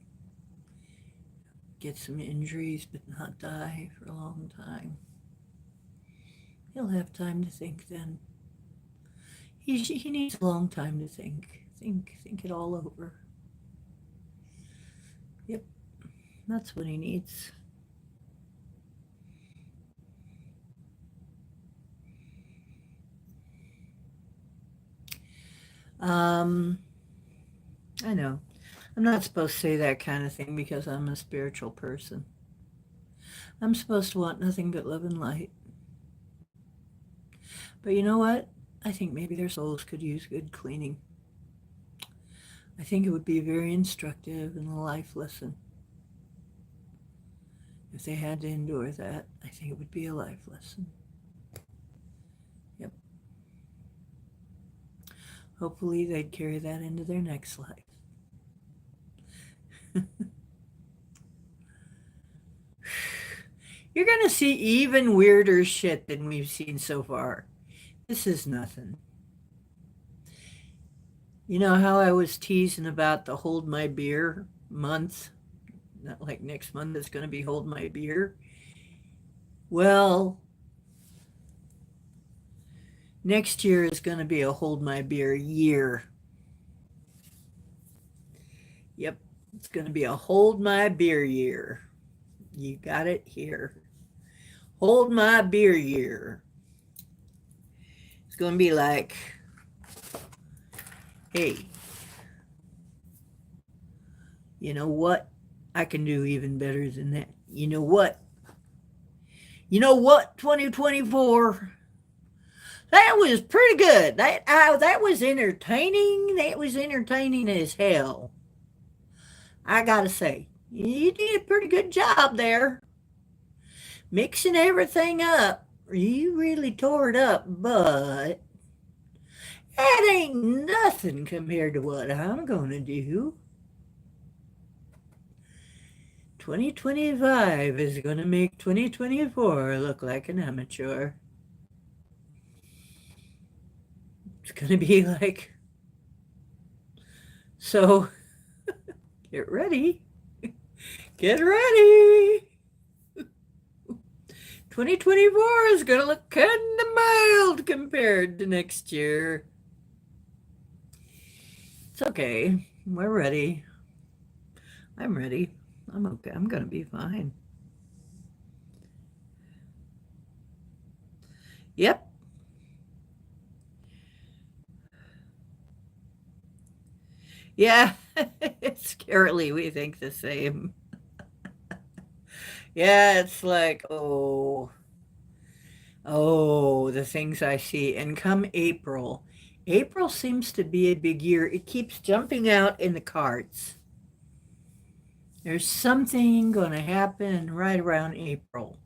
Get some injuries, but not die for a long time. He'll have time to think then. He needs a long time to think. Think it all over. Yep, that's what he needs. I know. I'm not supposed to say that kind of thing because I'm a spiritual person. I'm supposed to want nothing but love and light. But you know what? I think maybe their souls could use good cleaning. I think it would be very instructive and a life lesson. If they had to endure that, I think it would be a life lesson. Yep. Hopefully they'd carry that into their next life. You're going to see even weirder shit than we've seen so far. This is nothing. You know how I was teasing about the Hold My Beer month? Not like next month is going to be Hold My Beer. Well, next year is going to be a Hold My Beer year. Yep, it's going to be a Hold My Beer year. You got it here. Hold My Beer year. It's going to be like, hey, you know what? I can do even better than that. You know what? 2024. That was pretty good. That was entertaining. That was entertaining as hell. I gotta say, you did a pretty good job there. Mixing everything up. You really tore it up, but that ain't nothing compared to what I'm gonna do. 2025 is gonna make 2024 look like an amateur. It's gonna be like, so get ready. Get ready. 2024 is going to look kind of mild compared to next year. It's okay. We're ready. I'm ready. I'm okay. I'm going to be fine. Yep. Yeah. Scarily, we think the same. Yeah, it's like, oh, the things I see. And come April seems to be a big year. It keeps jumping out in the cards. There's something going to happen right around April.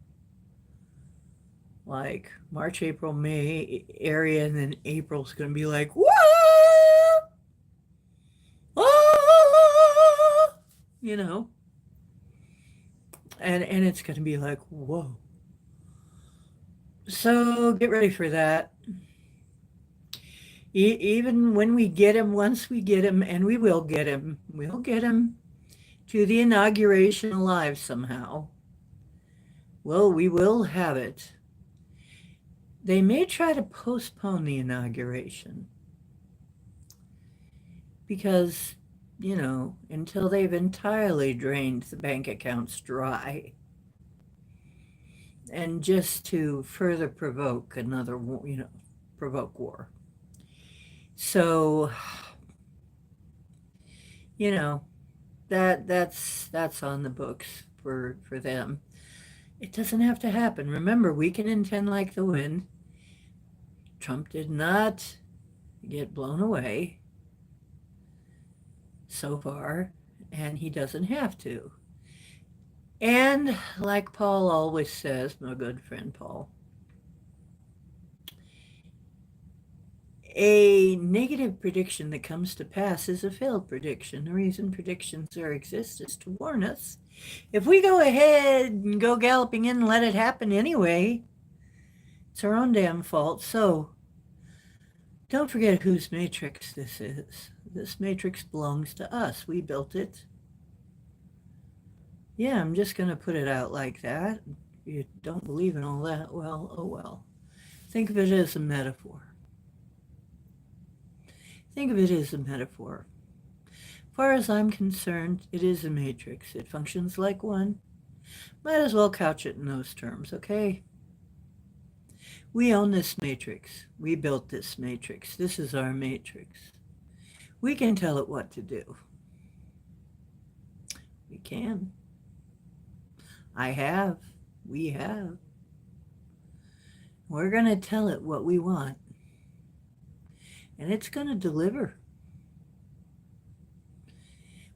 Like March, April, May area, and then April's going to be like, whoa! Ah! And it's going to be like, whoa. So get ready for that. Even when we get him, once we get him, and we'll get him to the inauguration alive somehow. Well, we will have it. They may try to postpone the inauguration because, until they've entirely drained the bank accounts dry. and just to further provoke provoke war. So, you know, that's on the books for them. It doesn't have to happen. Remember, we can intend like the wind. Trump did not get blown away so far, and he doesn't have to. And like Paul always says, my good friend Paul, a negative prediction that comes to pass is a failed prediction. The reason predictions exist is to warn us. If we go ahead and go galloping in and let it happen anyway, it's our own damn fault. So don't forget whose matrix this is. This matrix belongs to us. We built it. Yeah, I'm just going to put it out like that. You don't believe in all that? Well, oh well. Think of it as a metaphor. Think of it as a metaphor. As far as I'm concerned, it is a matrix. It functions like one. Might as well couch it in those terms, okay? We own this matrix. We built this matrix. This is our matrix. We can tell it what to do. We can. I have. We have. We're going to tell it what we want. And it's going to deliver.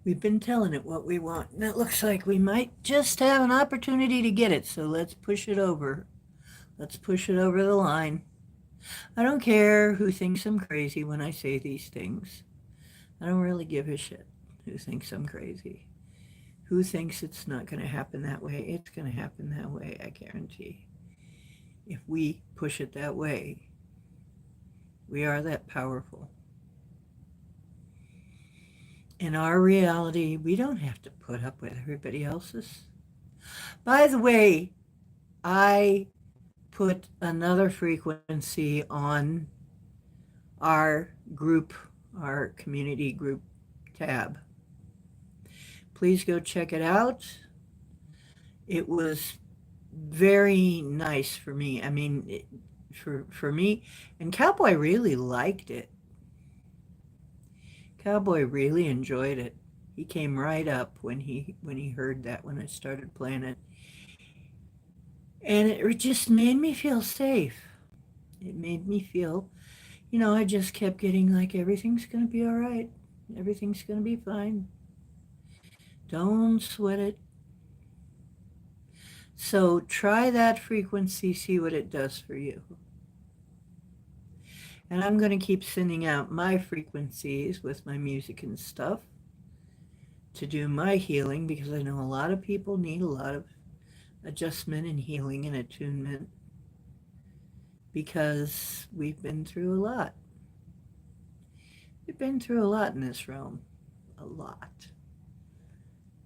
We've been telling it what we want, and it looks like we might just have an opportunity to get it, so let's push it over. Let's push it over the line. I don't care who thinks I'm crazy when I say these things. I don't really give a shit who thinks I'm crazy. Who thinks it's not going to happen that way? It's going to happen that way, I guarantee. If we push it that way, we are that powerful. In our reality, we don't have to put up with everybody else's. By the way, I put another frequency on our group, our community group tab. Please go check it out. It was very nice for me. I mean, for me, and Cowboy really liked it. Cowboy really enjoyed it. He came right up when he heard that, when I started playing it. And it just made me feel safe. It made me feel, I just kept getting like, everything's going to be all right. Everything's going to be fine. Don't sweat it. So try that frequency, see what it does for you. And I'm going to keep sending out my frequencies with my music and stuff to do my healing, because I know a lot of people need a lot of adjustment and healing and attunement, because we've been through a lot. We've been through a lot in this realm. A lot.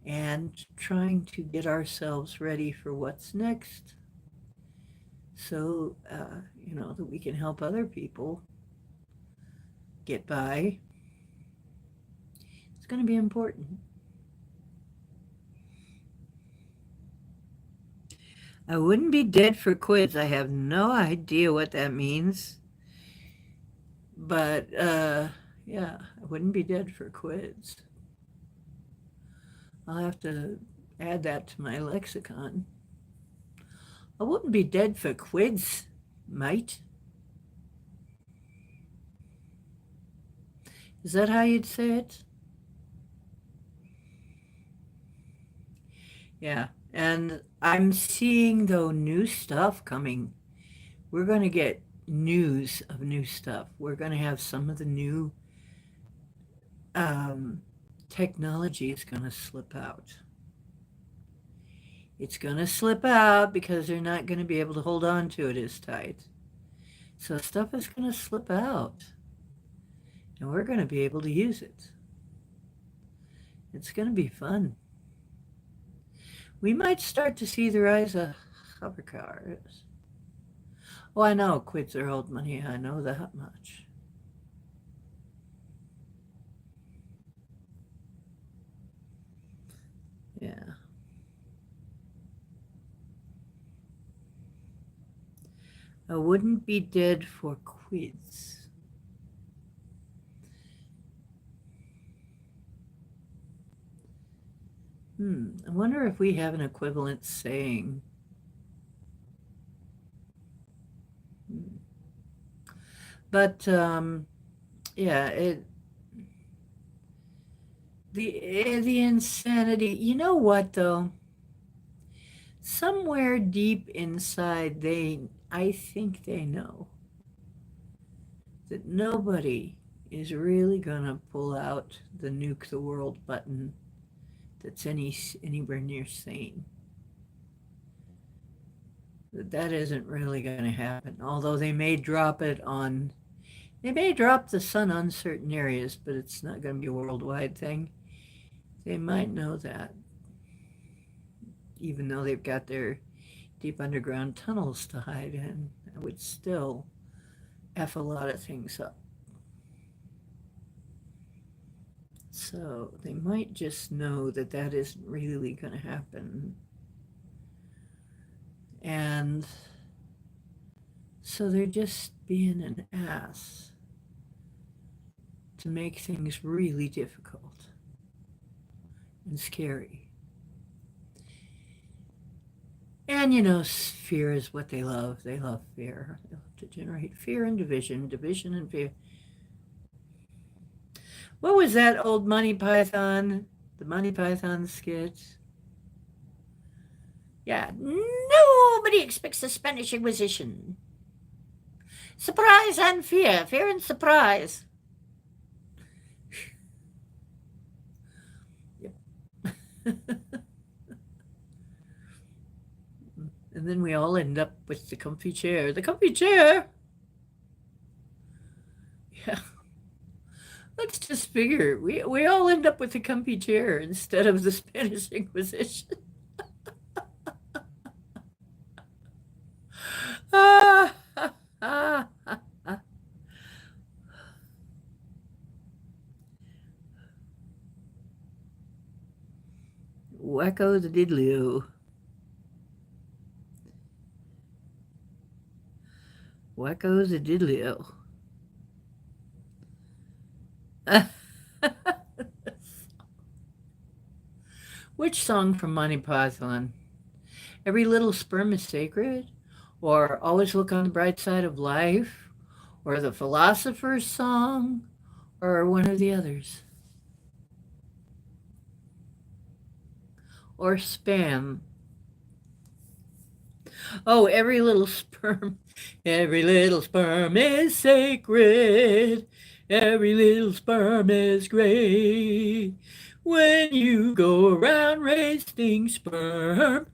And trying to get ourselves ready for what's next, so, that we can help other people get by. It's going to be important. I wouldn't be dead for quids. I have no idea what that means. But, yeah, I wouldn't be dead for quids. I'll have to add that to my lexicon. I wouldn't be dead for quids, mate. Is that how you'd say it? Yeah, and I'm seeing, though, new stuff coming. We're going to get news of new stuff. We're going to have some of the new technology is going to slip out. It's going to slip out because they're not going to be able to hold on to it as tight. So stuff is going to slip out, and we're going to be able to use it. It's going to be fun. We might start to see the rise of hover cars. Oh, I know, quids are old money. I know that much. Yeah. I wouldn't be dead for quids. I wonder if we have an equivalent saying. But yeah, the insanity. You know what though? Somewhere deep inside, I think they know that nobody is really gonna pull out the nuke the world button that's anywhere near sane. That isn't really going to happen. Although they may drop the sun on certain areas, but it's not going to be a worldwide thing. They might know that, even though they've got their deep underground tunnels to hide in. That would still F a lot of things up. So they might just know that that isn't really going to happen. And so they're just being an ass to make things really difficult and scary. And you know, fear is what they love. They love fear. They love to generate fear and division, division and fear. What was that old Monty Python? The Monty Python skit? Yeah, nobody expects the Spanish Inquisition. Surprise and fear, fear and surprise. Yep. And then we all end up with the comfy chair. The comfy chair? Yeah. Let's just figure, we all end up with the comfy chair instead of the Spanish Inquisition. Wacko the diddly-o. Wacko the diddly-o. Which song from Monty Python? Every little sperm is sacred? Or always look on the bright side of life? Or the philosopher's song? Or one of the others? Or spam? Oh, every little sperm is sacred. Every little sperm is great. When you go around raising sperm,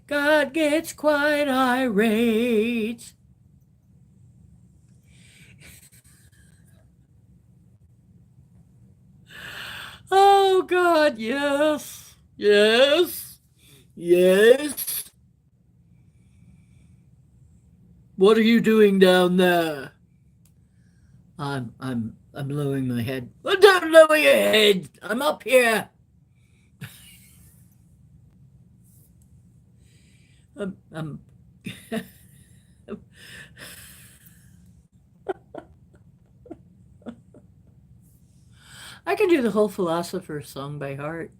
God gets quite irate. Oh, God, yes. Yes. Yes. What are you doing down there? I'm lowering my head. Well, don't lower your head. I'm up here. I'm I can do the whole Philosopher's Song by heart.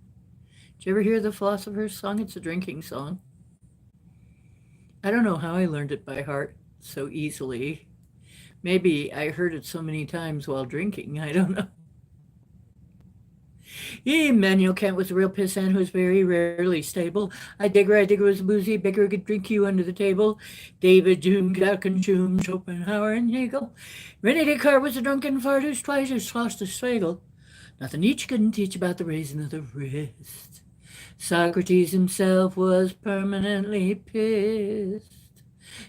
Did you ever hear the Philosopher's Song? It's a drinking song. I don't know how I learned it by heart so easily. Maybe I heard it so many times while drinking. I don't know. Immanuel Kant was a real pissant who was very rarely stable. I digger was boozy, bigger could drink you under the table. David Hume, Galkenschum, Schopenhauer, and Hegel. René Descartes was a drunken fart who's twice as lost as Schlegel. Nothing Nietzsche couldn't teach about the raising of the wrist. Socrates himself was permanently pissed.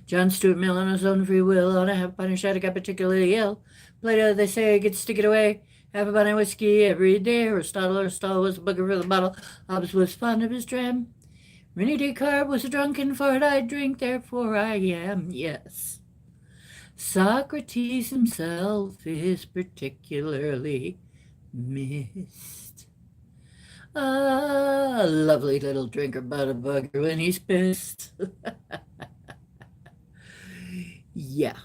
John Stuart Mill on his own free will ought to have punished I got particularly ill. Plato, they say, gets stick it away. Half a pint of whiskey every day. Aristotle was a bugger for the bottle. Hobbes was fond of his dram. René Descartes was a drunken fart. I drink, therefore I am, yes. Socrates himself is particularly missed. Ah, lovely little drinker, but a bugger when he's pissed. Yeah.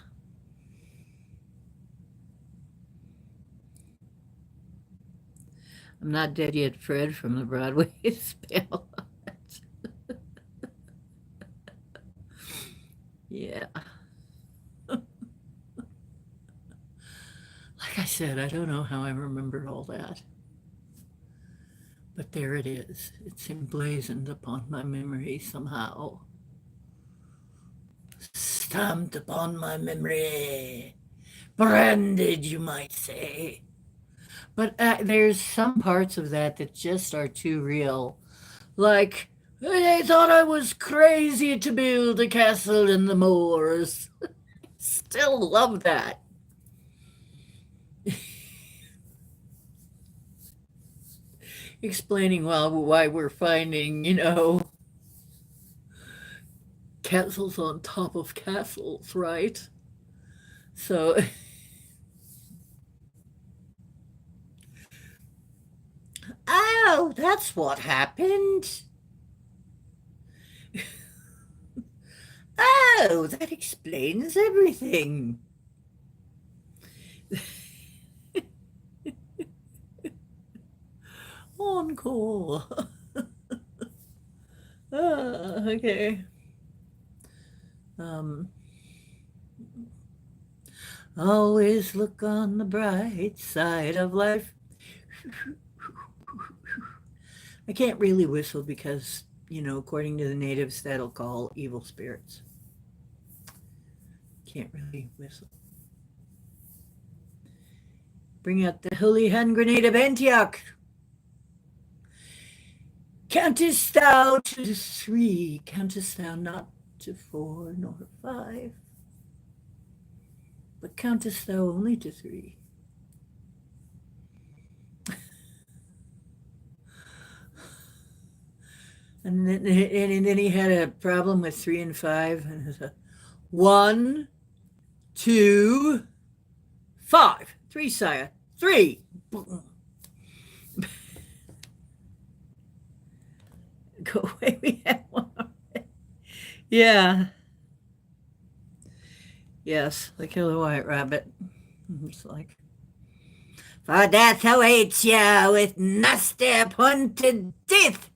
I'm not dead yet, Fred, from the Broadway spell. Yeah. Like I said, I don't know how I remember all that, but there it is. It's emblazoned upon my memory somehow. Stamped upon my memory. Branded, you might say. But there's some parts of that that just are too real. Like, I thought I was crazy to build a castle in the moors. Still love that. Explaining why we're finding, castles on top of castles, right? So, oh, that's what happened. Oh, that explains everything. Encore. Okay. Um, always look on the bright side of life. I can't really whistle because, according to the natives, that'll call evil spirits. Can't really whistle. Bring out the holy hand grenade of Antioch. Countest thou to 3? Countest thou not to 4 nor 5? But countest thou only to 3? And then he had a problem with 3 and 5. And it was a 1, 2, 5. 3, sire. 3. Go away. We have one. Yeah. Yes, the killer white rabbit. It's like, for death awaits you with nasty appointed teeth.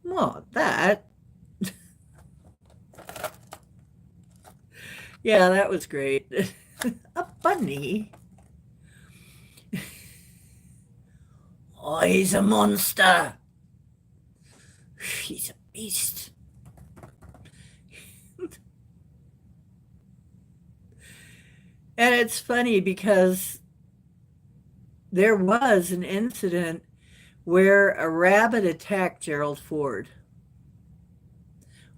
What, that? Yeah, that was great. A bunny? Oh, he's a monster. He's a beast. And it's funny because there was an incident where a rabbit attacked Gerald Ford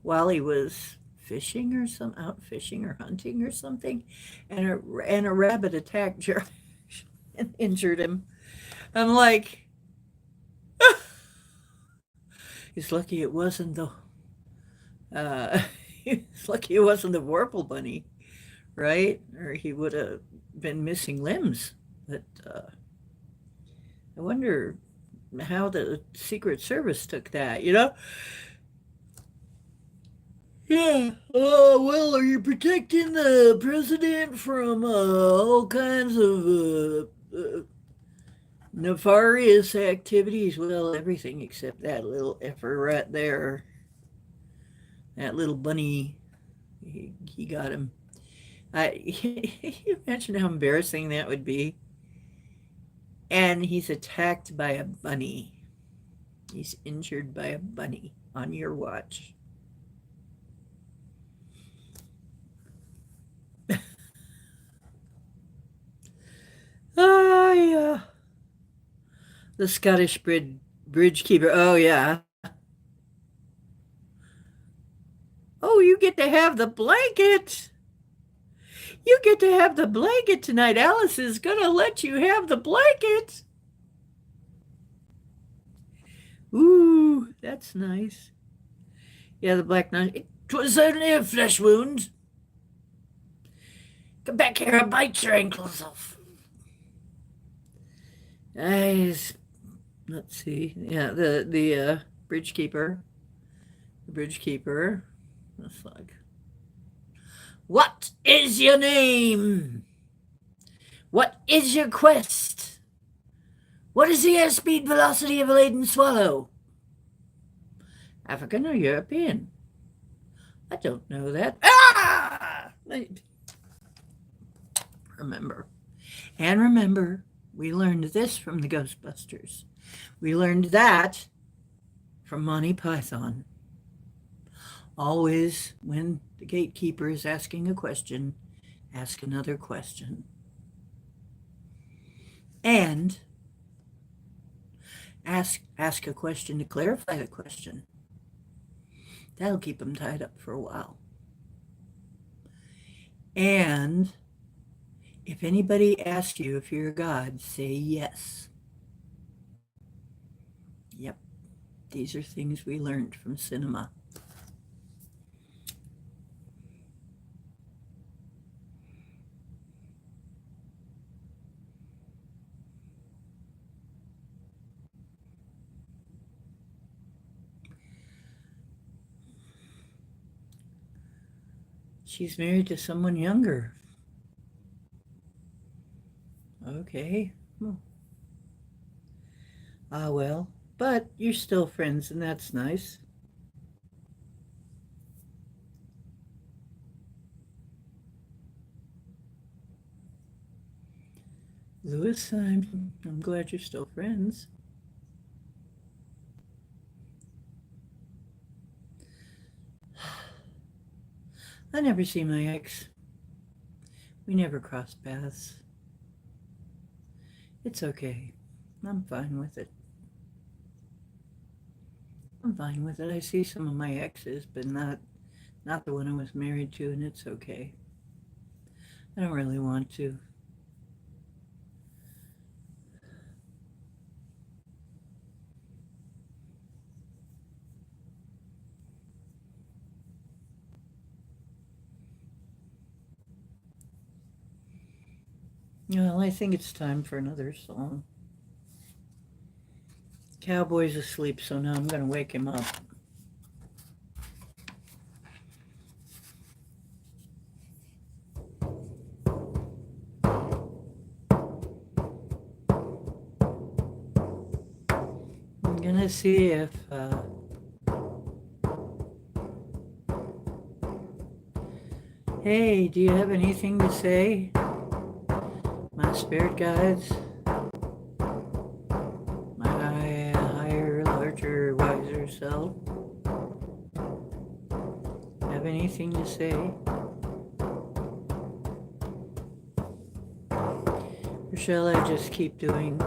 while he was fishing or out fishing or hunting or something, and a rabbit attacked Gerald and injured him. I'm like, he's lucky it wasn't the he's lucky it wasn't the Warple bunny, right? Or he would have been missing limbs. But I wonder how the Secret Service took that, Yeah. Oh, well, are you protecting the president from all kinds of nefarious activities? Well, everything except that little effer right there. That little bunny, he got him. You imagine how embarrassing that would be. And he's attacked by a bunny. He's injured by a bunny on your watch. Oh, yeah. The Scottish bridge keeper. Oh, yeah. Oh, you get to have the blanket. You get to have the blanket tonight. Alice is going to let you have the blanket. Ooh, that's nice. Yeah, the black knight. It was only a flesh wound. Come back here, I'll bite your ankles off. Nice. Let's see. Yeah, the bridge keeper. the bridge keeper. It's like, what is your name? What is your quest? What is the airspeed velocity of a laden swallow? African or European? I don't know that. Ah! Remember. And remember, we learned this from the Ghostbusters. We learned that from Monty Python. Always, when the gatekeeper is asking a question, ask another question. And ask a question to clarify the question. That'll keep them tied up for a while. And if anybody asks you if you're a god, say yes. Yep, these are things we learned from cinema. She's married to someone younger. Okay. Well, but you're still friends, and that's nice. Louis, I'm glad you're still friends. I never see my ex. We never crossed paths. It's okay. I'm fine with it. I'm fine with it. I see some of my exes, but not the one I was married to, and it's okay. I don't really want to. Well, I think it's time for another song. Cowboy's asleep, so now I'm going to wake him up. I'm going to see if... Hey, do you have anything to say? My spirit guides, my higher, larger, wiser self, have anything to say? Or shall I just keep doing?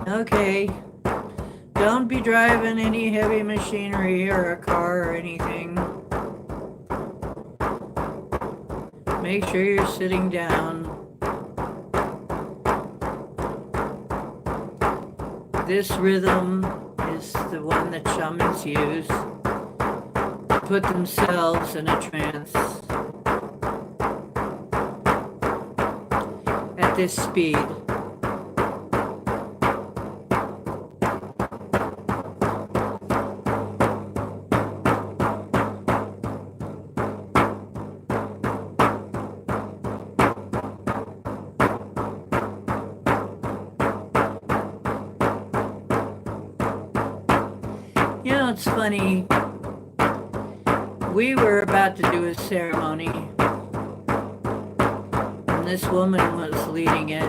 Okay. Don't be driving any heavy machinery or a car or anything. Make sure you're sitting down. This rhythm is the one that shamans use to put themselves in a trance at this speed. You know, it's funny. We were about to do a ceremony, and this woman was leading it,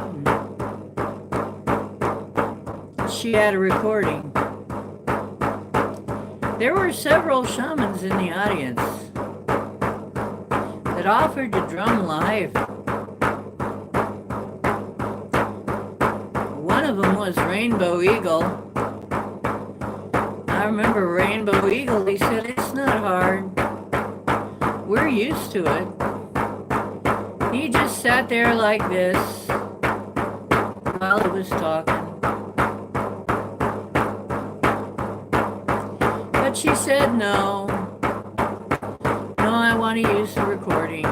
and she had a recording. There were several shamans in the audience that offered to drum live. One of them was Rainbow Eagle. I remember Rainbow Eagle, he said, it's not hard. We're used to it. He just sat there like this while he was talking. But she said, no, I want to use the recording.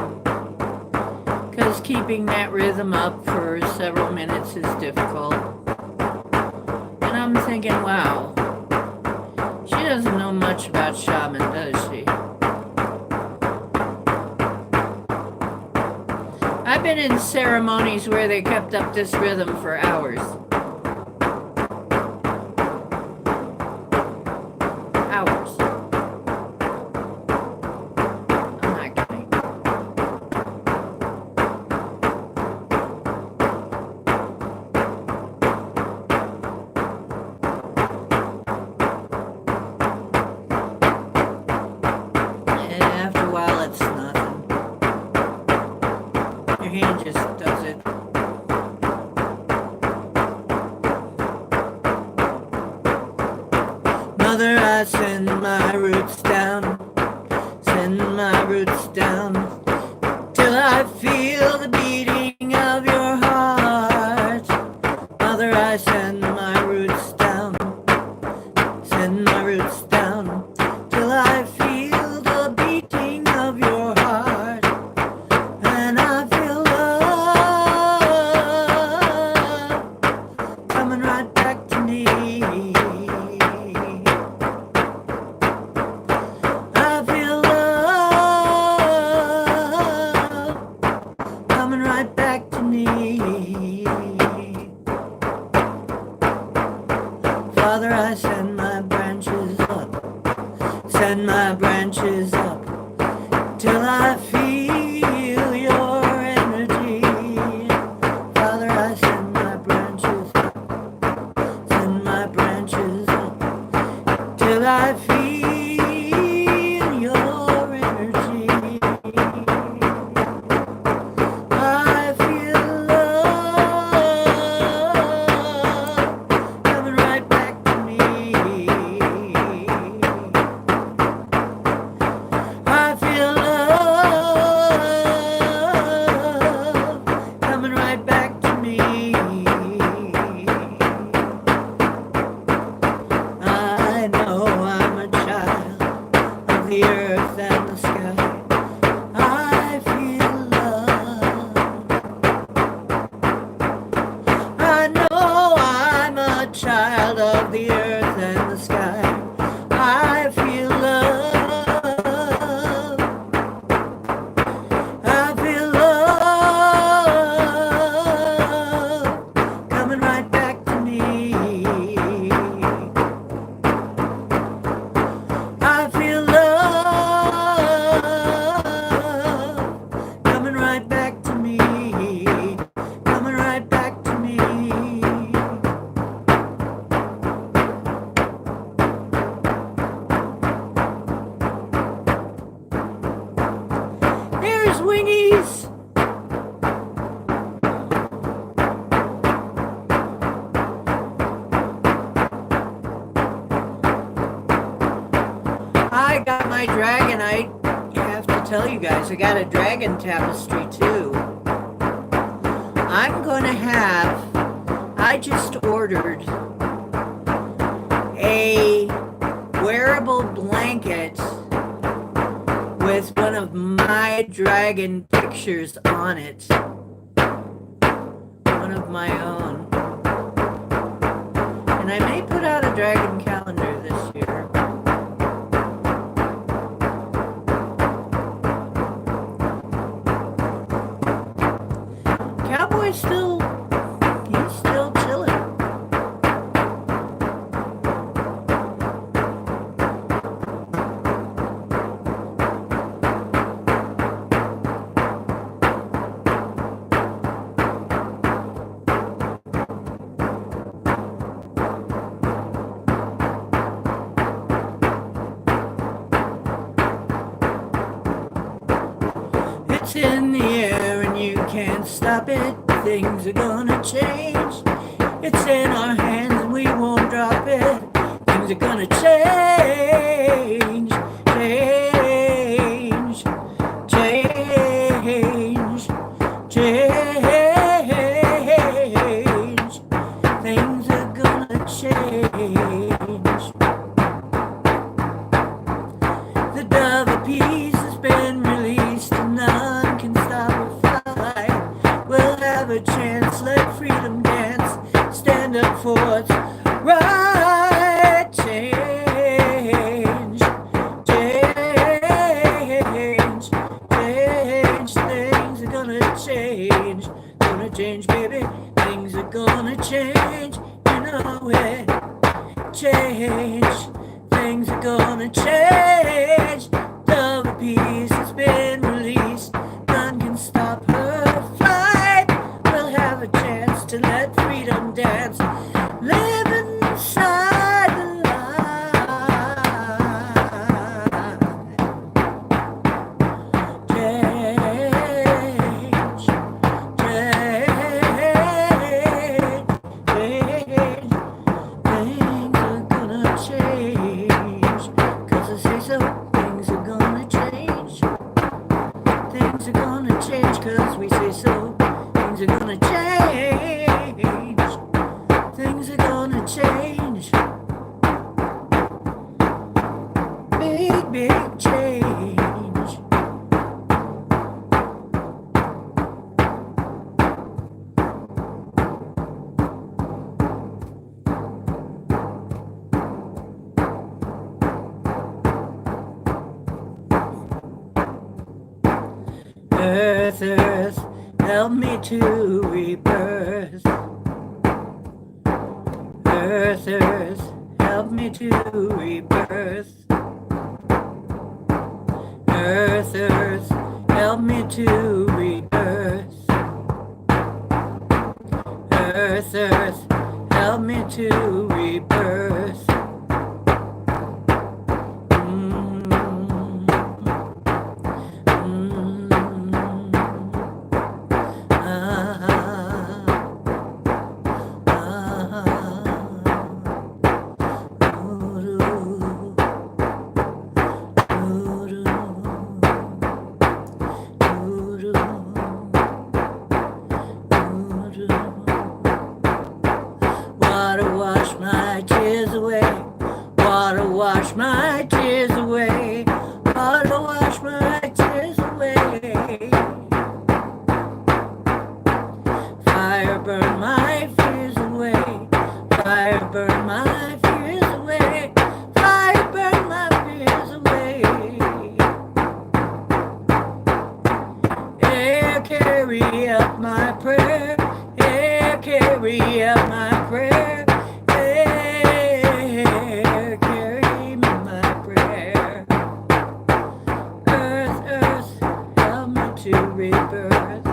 because keeping that rhythm up for several minutes is difficult. And I'm thinking, wow, she doesn't know much about shaman, does she? I've been in ceremonies where they kept up this rhythm for hours. Hours. I'm not kidding. And after a while, it's nothing. Your hand just does it. Mother, I send my roots down, till I feel the beating of your heart. Mother, I send my roots down, till I feel the beating of your heart. And I feel love coming right back to me. I feel love coming right back to me. Father, I send my branches up, till I feel your energy. Father, I send my branches up, till I feel your energy. I feel love coming right back to me. I feel love coming right back to me. I know I'm a child of the earth and the sky. I feel love. I know I'm a child of the earth and the sky. I feel love. I feel love coming right back to me. I feel love coming right back to me. Coming right back to me. There's Winnie's. I got my dragonite. I have to tell you guys, I got a dragon tapestry too. I just ordered a wearable blanket with one of my dragon pictures on it. One of my own. And I may put out a dragon calendar this year. Cowboy's still, he's still chilling. It's in the air and you can't stop it. Things are gonna change. It's in our hands and we won't drop it. Things are gonna change, change, change, change. Things are gonna change. The dove of peace has been released and none can stop a fight. gonna change. Love of peace has been released. None can stop her flight. We'll have a chance to let freedom dance. Live inside the light. Change, change, things are gonna change. 'Cause I say so, things are gonna change. Things are gonna change 'cause we say so. Things are gonna change. Things are gonna change. Big, big change. Earth, earth, help me to rebirth. Earth, earth, help me to rebirth. Earth, earth, help me to rebirth. Earth, earth, help me to rebirth. Water wash my tears away. Water wash my tears away. Water wash my tears away. Fire burn my fears away. Fire burn my fears away. Fire burn my fears away. Air carry up my prayer. Air carry up my prayer. Air carry my prayer. Earth, earth, help me to rebirth.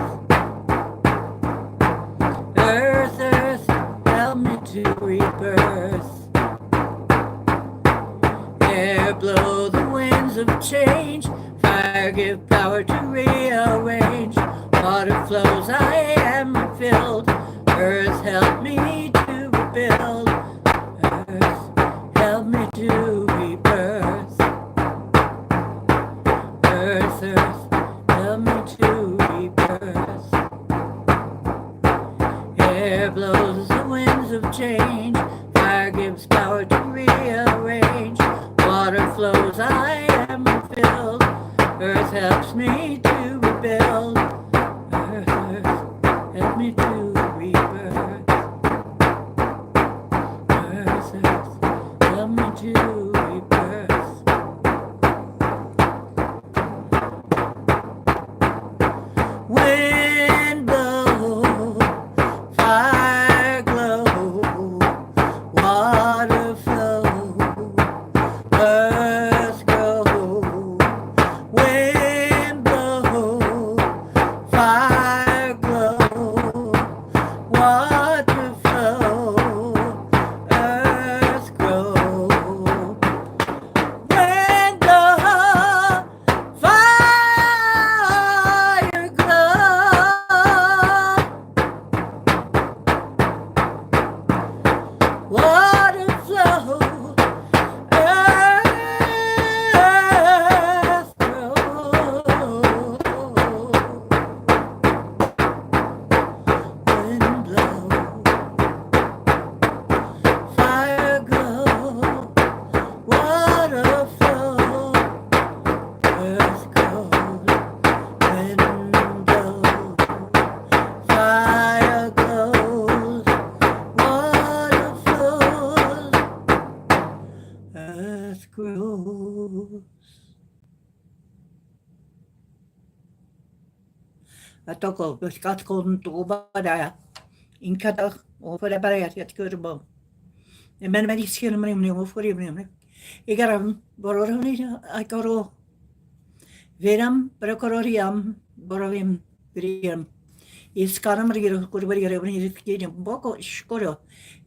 Earth, earth, help me to rebirth. Air, blow the winds of change. Fire, give power to rearrange. Water flows, I am filled. Earth, help me to rebuild. Earth, help me to rebirth. Earth, earth, help me to rebirth. Air blows the winds of change. Fire gives power to rearrange. Water flows, I am filled. Earth helps me to rebuild. Earth, earth, help me to rebirth. Earth, earth, help me to rebirth. Wind blow, fire glow, water flow, earth grow. Wind blow, fire glow, water flow, earth grow. Wind blow, fire glow, water flow, earth grow. Wind blow, fire glow, water flow, earth grow. Wind blow, fire glows, water flows, earth grows. Atoko, beskat kolun tuğba da inkada o para para yat yat görüm. Ben iskelim ne o fori ne. Igaram, Bororoni, Ikoro, Veram, Precororiam, Borovim, Viriam. Iskaram Rigor, Kurbaria, when he's getting Boko, Shkoro.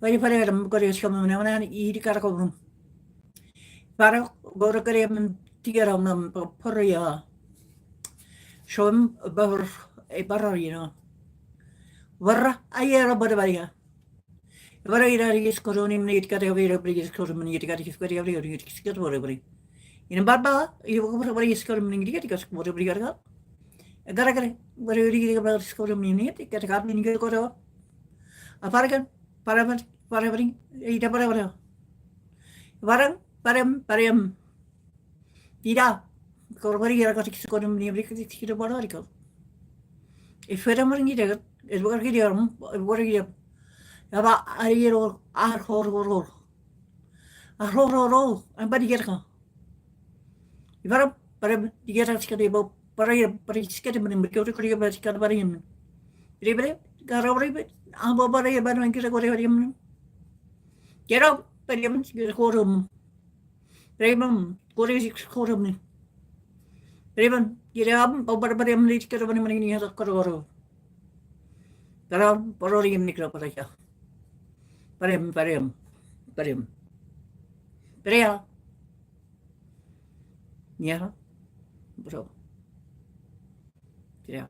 Very Param, Gorius, Comuna, Idicaracum. Paro, Borocarium, Tigaram, Poria. Show him a barra, you know. Varra, Ayera Bodaria. Varira is Coronim, Nitcatavira, Brigis, Corum, Nitcatis, whatever. In Baba, you were is Corum, Nitcatis, whatever. A Garagari, where you read about Corum, get a copy in Goro. A Paragon, Paravan, Paravering, Ita Paravana. Varam, Param, Ida, Corvaria got Corum, Nitcatis, Bororico. If we're eating it, it's working here, what are you? About a year old, a horror, and buddy get her. If I'm, but you get us about Paria, but it's getting him, go to Korea, but it's got about him. Ribbit, got over it, I'm about a bad one, get a good him. Get up, but you get a quorum. Raymond, what is it quorum? Raymond, get up, but him, let's get over him in the other corridor. Got out, borrowing him, Nicola. Parim. Brea. Yeah, bro. Yeah.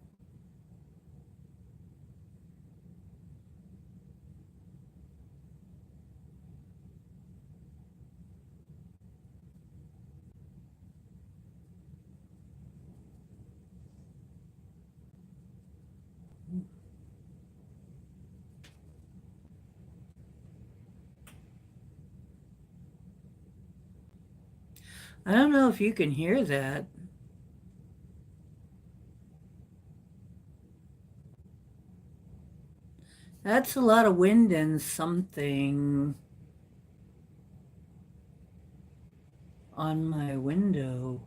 I don't know if you can hear that. That's a lot of wind and something on my window.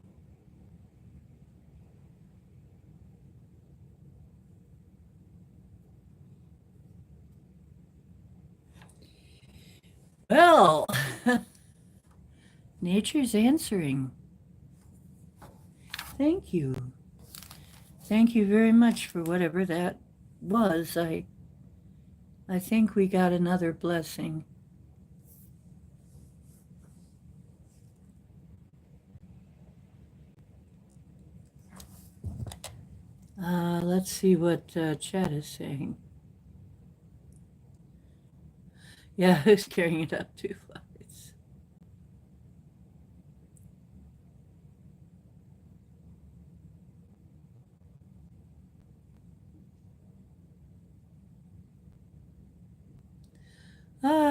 Well, nature's answering. Thank you. Thank you very much for whatever that was. I think we got another blessing. Let's see what chat is saying. Yeah, who's carrying it up too far?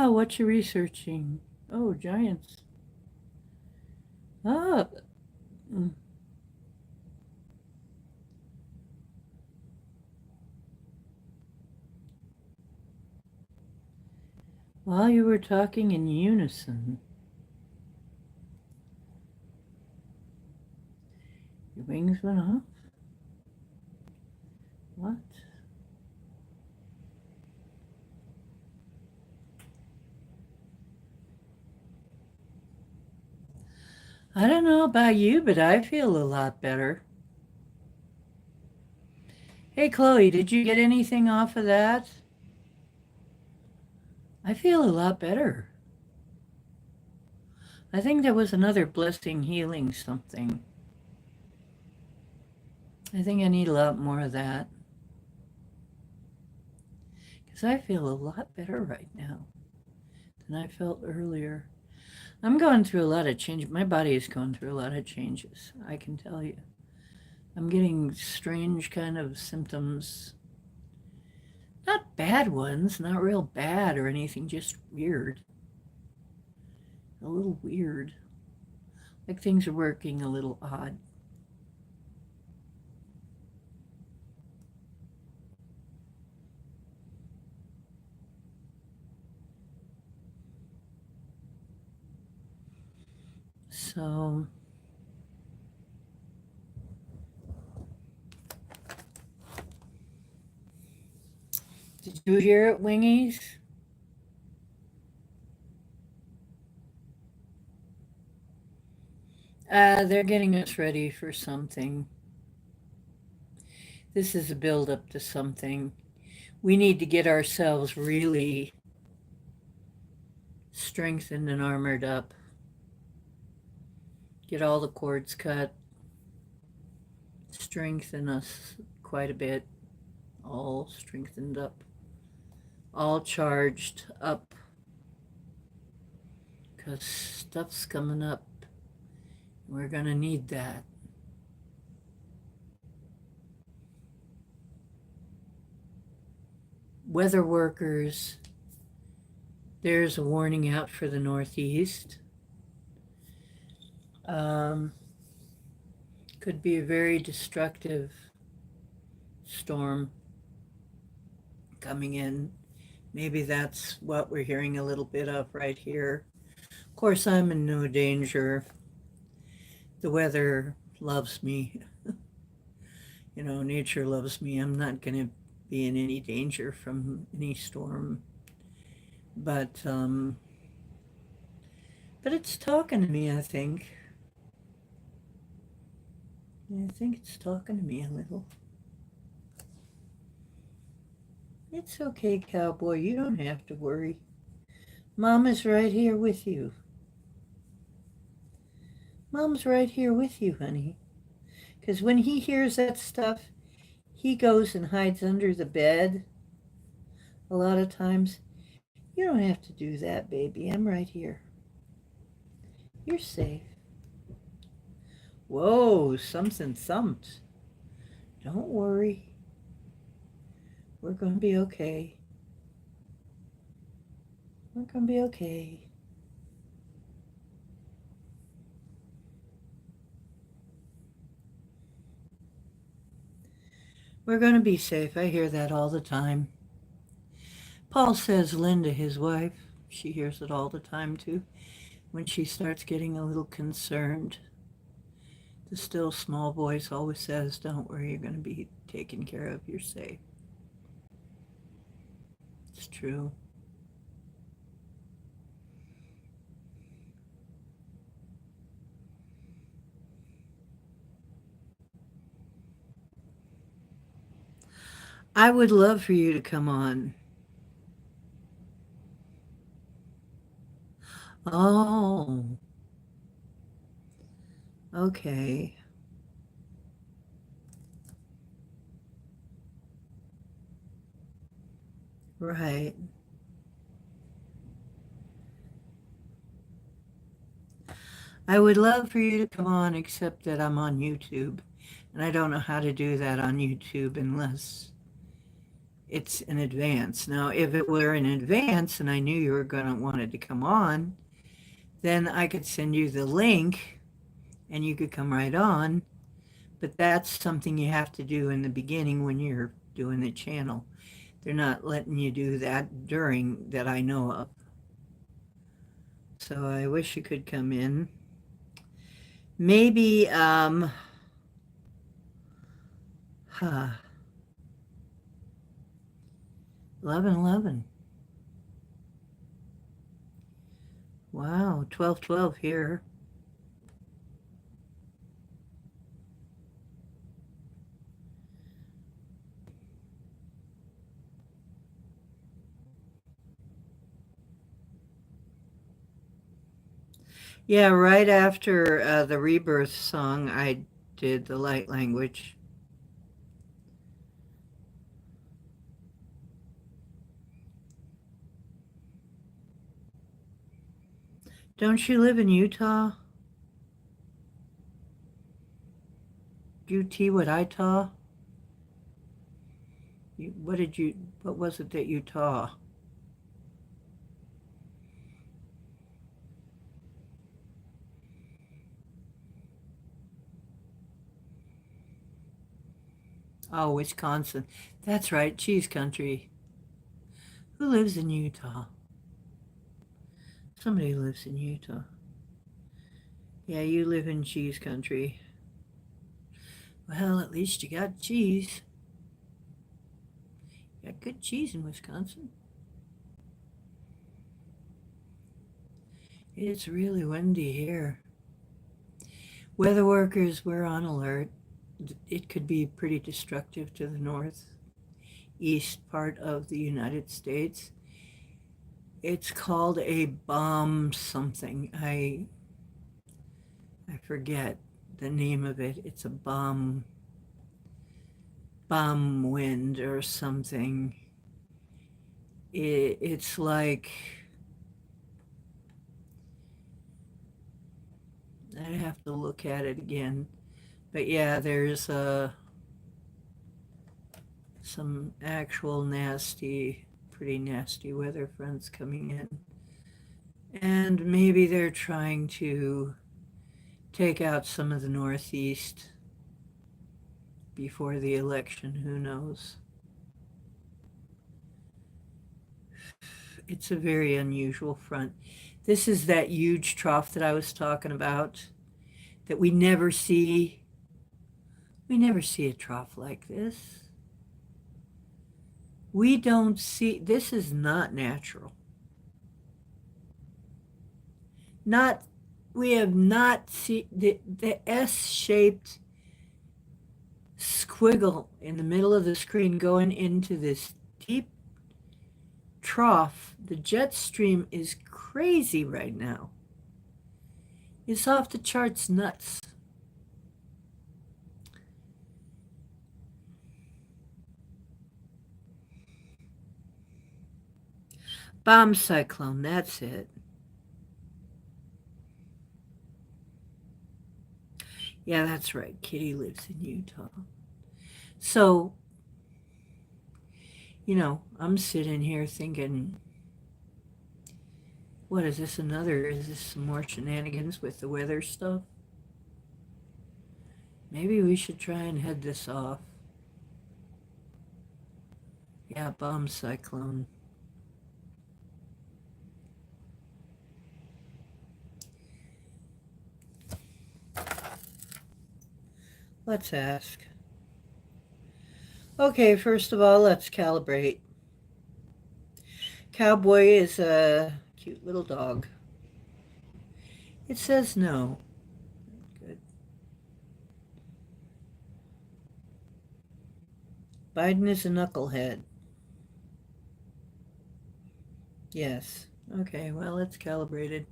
What you researching? Oh, giants. Ah. While you were talking in unison, your wings went off? What? I don't know about you, but I feel a lot better. Hey, Chloe, did you get anything off of that? I feel a lot better. I think there was another blessing healing something. I think I need a lot more of that. Because I feel a lot better right now than I felt earlier. I'm going through a lot of change. My body is going through a lot of changes, I can tell you. I'm getting strange kind of symptoms. Not bad ones, not real bad or anything, just weird. A little weird. Like things are working a little odd. So, did you hear it, Wingies? They're getting us ready for something. This is a build up to something. We need to get ourselves really strengthened and armored up. Get all the cords cut. Strengthen us quite a bit. All strengthened up. All charged up. Because stuff's coming up. We're going to need that. Weather workers, there's a warning out for the Northeast. Could be a very destructive storm coming in. Maybe that's what we're hearing a little bit of right here. Of course, I'm in no danger. The weather loves me. Nature loves me. I'm not going to be in any danger from any storm. But it's talking to me, I think. I think it's talking to me a little. It's okay, cowboy. You don't have to worry. Mama's right here with you. Mom's right here with you, honey. Because when he hears that stuff, he goes and hides under the bed. A lot of times, you don't have to do that, baby. I'm right here. You're safe. Whoa, something thumped. Don't worry. We're going to be okay. We're going to be okay. We're going to be safe. I hear that all the time. Paul says Linda, his wife, she hears it all the time too. When she starts getting a little concerned, the still small voice always says, don't worry, you're going to be taken care of. You're safe. It's true. I would love for you to come on. Oh, okay. Right. I would love for you to come on, except that I'm on YouTube. And I don't know how to do that on YouTube unless it's in advance. Now, if it were in advance and I knew you were going to wanted to come on, then I could send you the link and you could come right on. But that's something you have to do in the beginning when you're doing the channel. They're not letting you do that during that I know of. So I wish you could come in. Maybe, 11:11. Wow, 12:12 here. Yeah, right after the Rebirth song, I did the light language. Don't you live in Utah? UT what I taw? What was it that you taw? Oh, Wisconsin. That's right, cheese country. Who lives in Utah? Somebody lives in Utah. Yeah, you live in cheese country. Well, at least you got cheese. You got good cheese in Wisconsin. It's really windy here. Weather workers were on alert. It could be pretty destructive to the northeast part of the United States. It's called a bomb something. I forget the name of it. It's a bomb wind or something. It's like, I'd have to look at it again. But yeah, there's some actual pretty nasty weather fronts coming in. And maybe they're trying to take out some of the Northeast before the election. Who knows? It's a very unusual front. This is that huge trough that I was talking about that we never see. We never see a trough like this. We don't see, this is not natural. We have not seen the S-shaped squiggle in the middle of the screen going into this deep trough. The jet stream is crazy right now. It's off the charts nuts. Bomb cyclone, that's it. Yeah, that's right. Kitty lives in Utah. So, I'm sitting here thinking, what is this is this some more shenanigans with the weather stuff? Maybe we should try and head this off. Yeah, bomb cyclone. Let's ask. Okay, first of all, let's calibrate. Cowboy is a cute little dog. It says no. Good. Biden is a knucklehead. Yes. Okay, well, it's calibrated.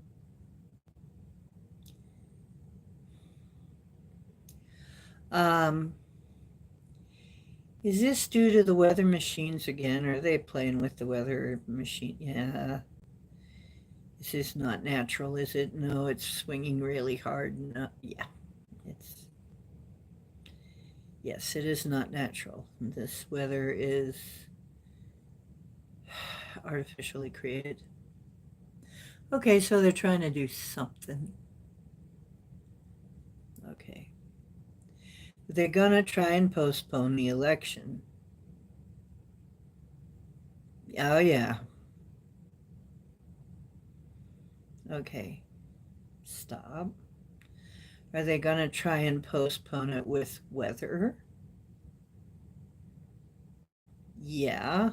Is this due to the weather machines again? Are they playing with the weather machine? Yeah. This is not natural, is it? No, it's swinging really hard. No, yeah. Yes, it is not natural. This weather is artificially created. Okay, so they're trying to do something. Okay. They're going to try and postpone the election. Oh, yeah. Okay. Stop. Are they going to try and postpone it with weather? Yeah.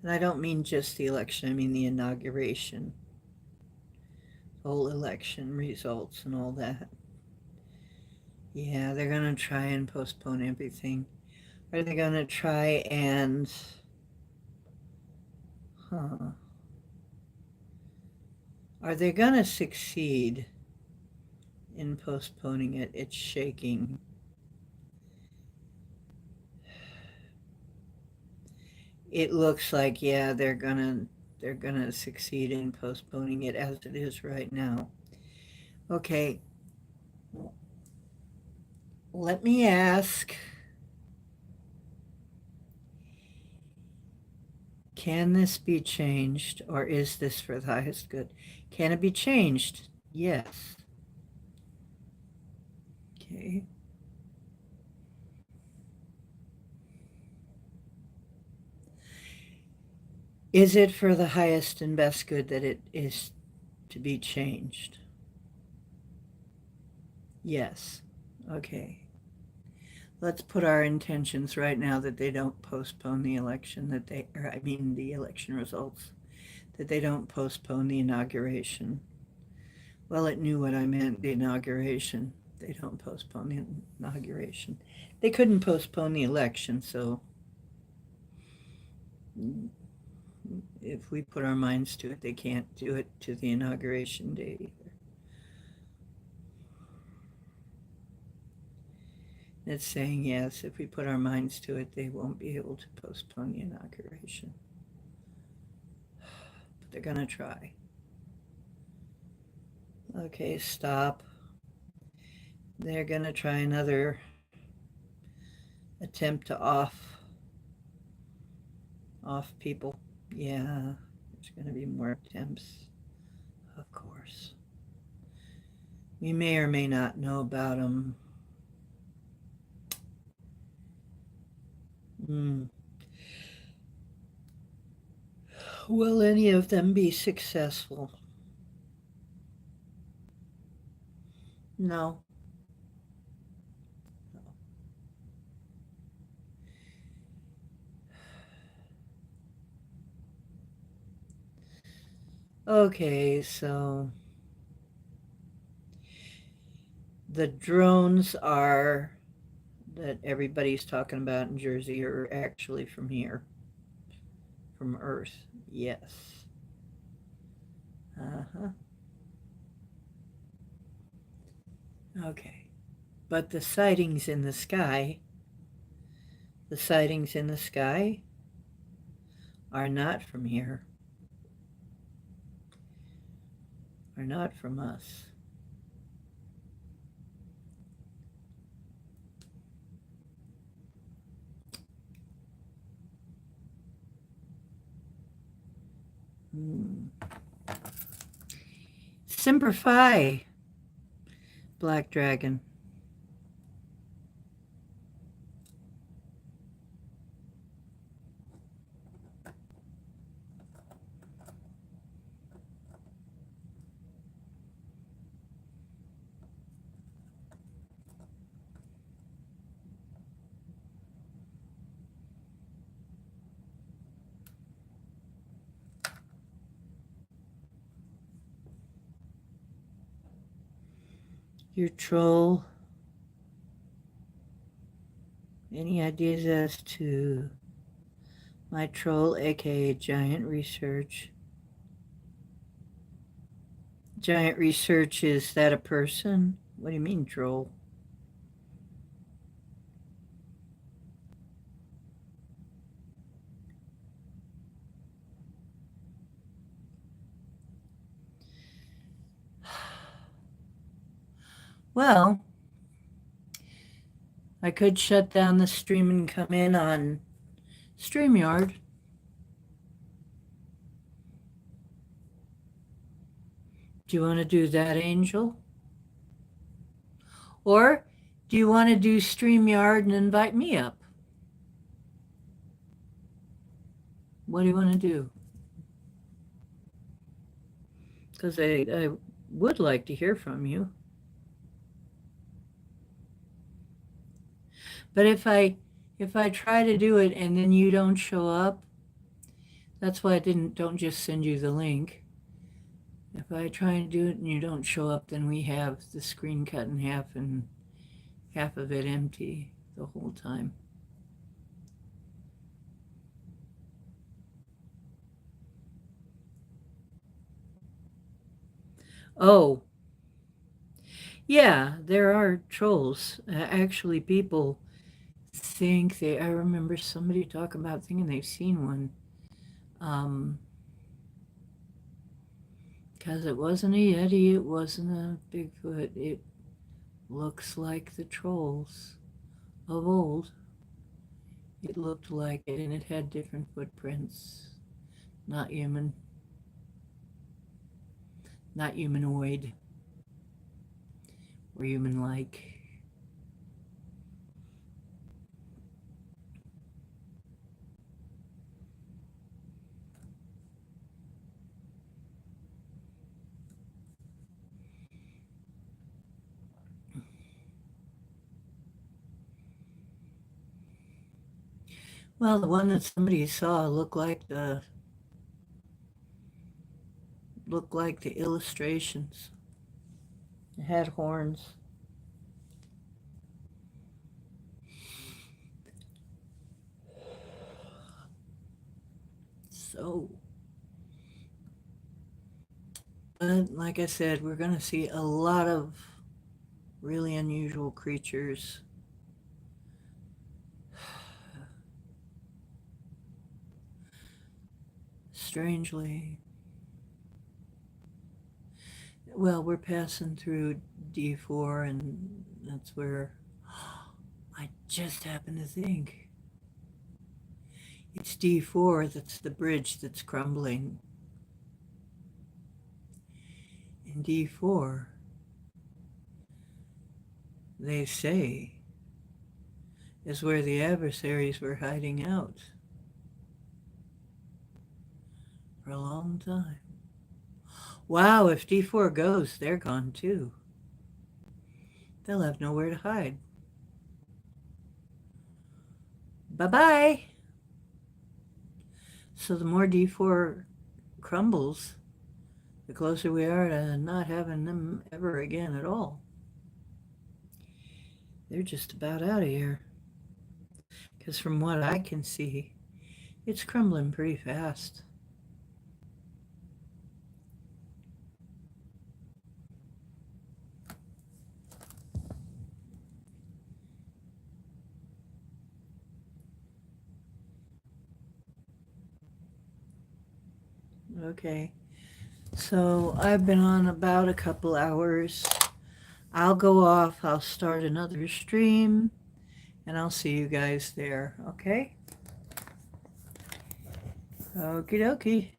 And I don't mean just the election, I mean the inauguration. Whole election results and all that. Yeah, they're going to try and postpone everything. Are they going to try and... Are they going to succeed in postponing it? It's shaking. It looks like, yeah, they're gonna succeed in postponing it as it is right now. Okay. Let me ask, can this be changed, or is this for the highest good? Can it be changed? Yes. Okay. Is it for the highest and best good that it is to be changed? Yes. Okay. Let's put our intentions right now that they don't postpone the election, the election results, that they don't postpone the inauguration. Well, it knew what I meant, the inauguration. They don't postpone the inauguration. They couldn't postpone the election, so if we put our minds to it, they can't do it to the inauguration date either. It's saying yes, if we put our minds to it, they won't be able to postpone the inauguration. But they're going to try. Okay, stop. They're going to try another attempt to off people. Yeah, there's going to be more attempts, of course. We may or may not know about them. Will any of them be successful? No. Okay, so the drones that everybody's talking about in Jersey are actually from here, from Earth. Yes. Uh-huh. Okay. But the sightings in the sky are not from here, are not from us. Semper Fi, Black Dragon. Your troll. Any ideas as to my troll, aka Giant Research? Giant Research, is that a person? What do you mean, troll? Well, I could shut down the stream and come in on StreamYard. Do you want to do that, Angel? Or do you want to do StreamYard and invite me up? What do you want to do? Because I would like to hear from you. But if I try to do it and then you don't show up, that's why I don't just send you the link. If I try and do it and you don't show up, then we have the screen cut in half and half of it empty the whole time. Oh, yeah, there are trolls. Actually, people think I remember somebody talking about thinking they've seen one. Because it wasn't a Yeti, it wasn't a Bigfoot. It looks like the trolls of old. It looked like it, and it had different footprints. Not human. Not humanoid. Or human-like. Well, the one that somebody saw looked like the illustrations. It had horns. So, but like I said, we're going to see a lot of really unusual creatures. Strangely, well, we're passing through D4, and that's where I just happened to think. It's D4 that's the bridge that's crumbling. In D4, they say, is where the adversaries were hiding out for a long time. Wow, if D4 goes, they're gone too. They'll have nowhere to hide. Bye-bye. So the more D4 crumbles, the closer we are to not having them ever again at all. They're just about out of here. Because from what I can see, it's crumbling pretty fast. Okay, so I've been on about a couple hours. I'll go off, I'll start another stream, and I'll see you guys there, okay? Okie dokie.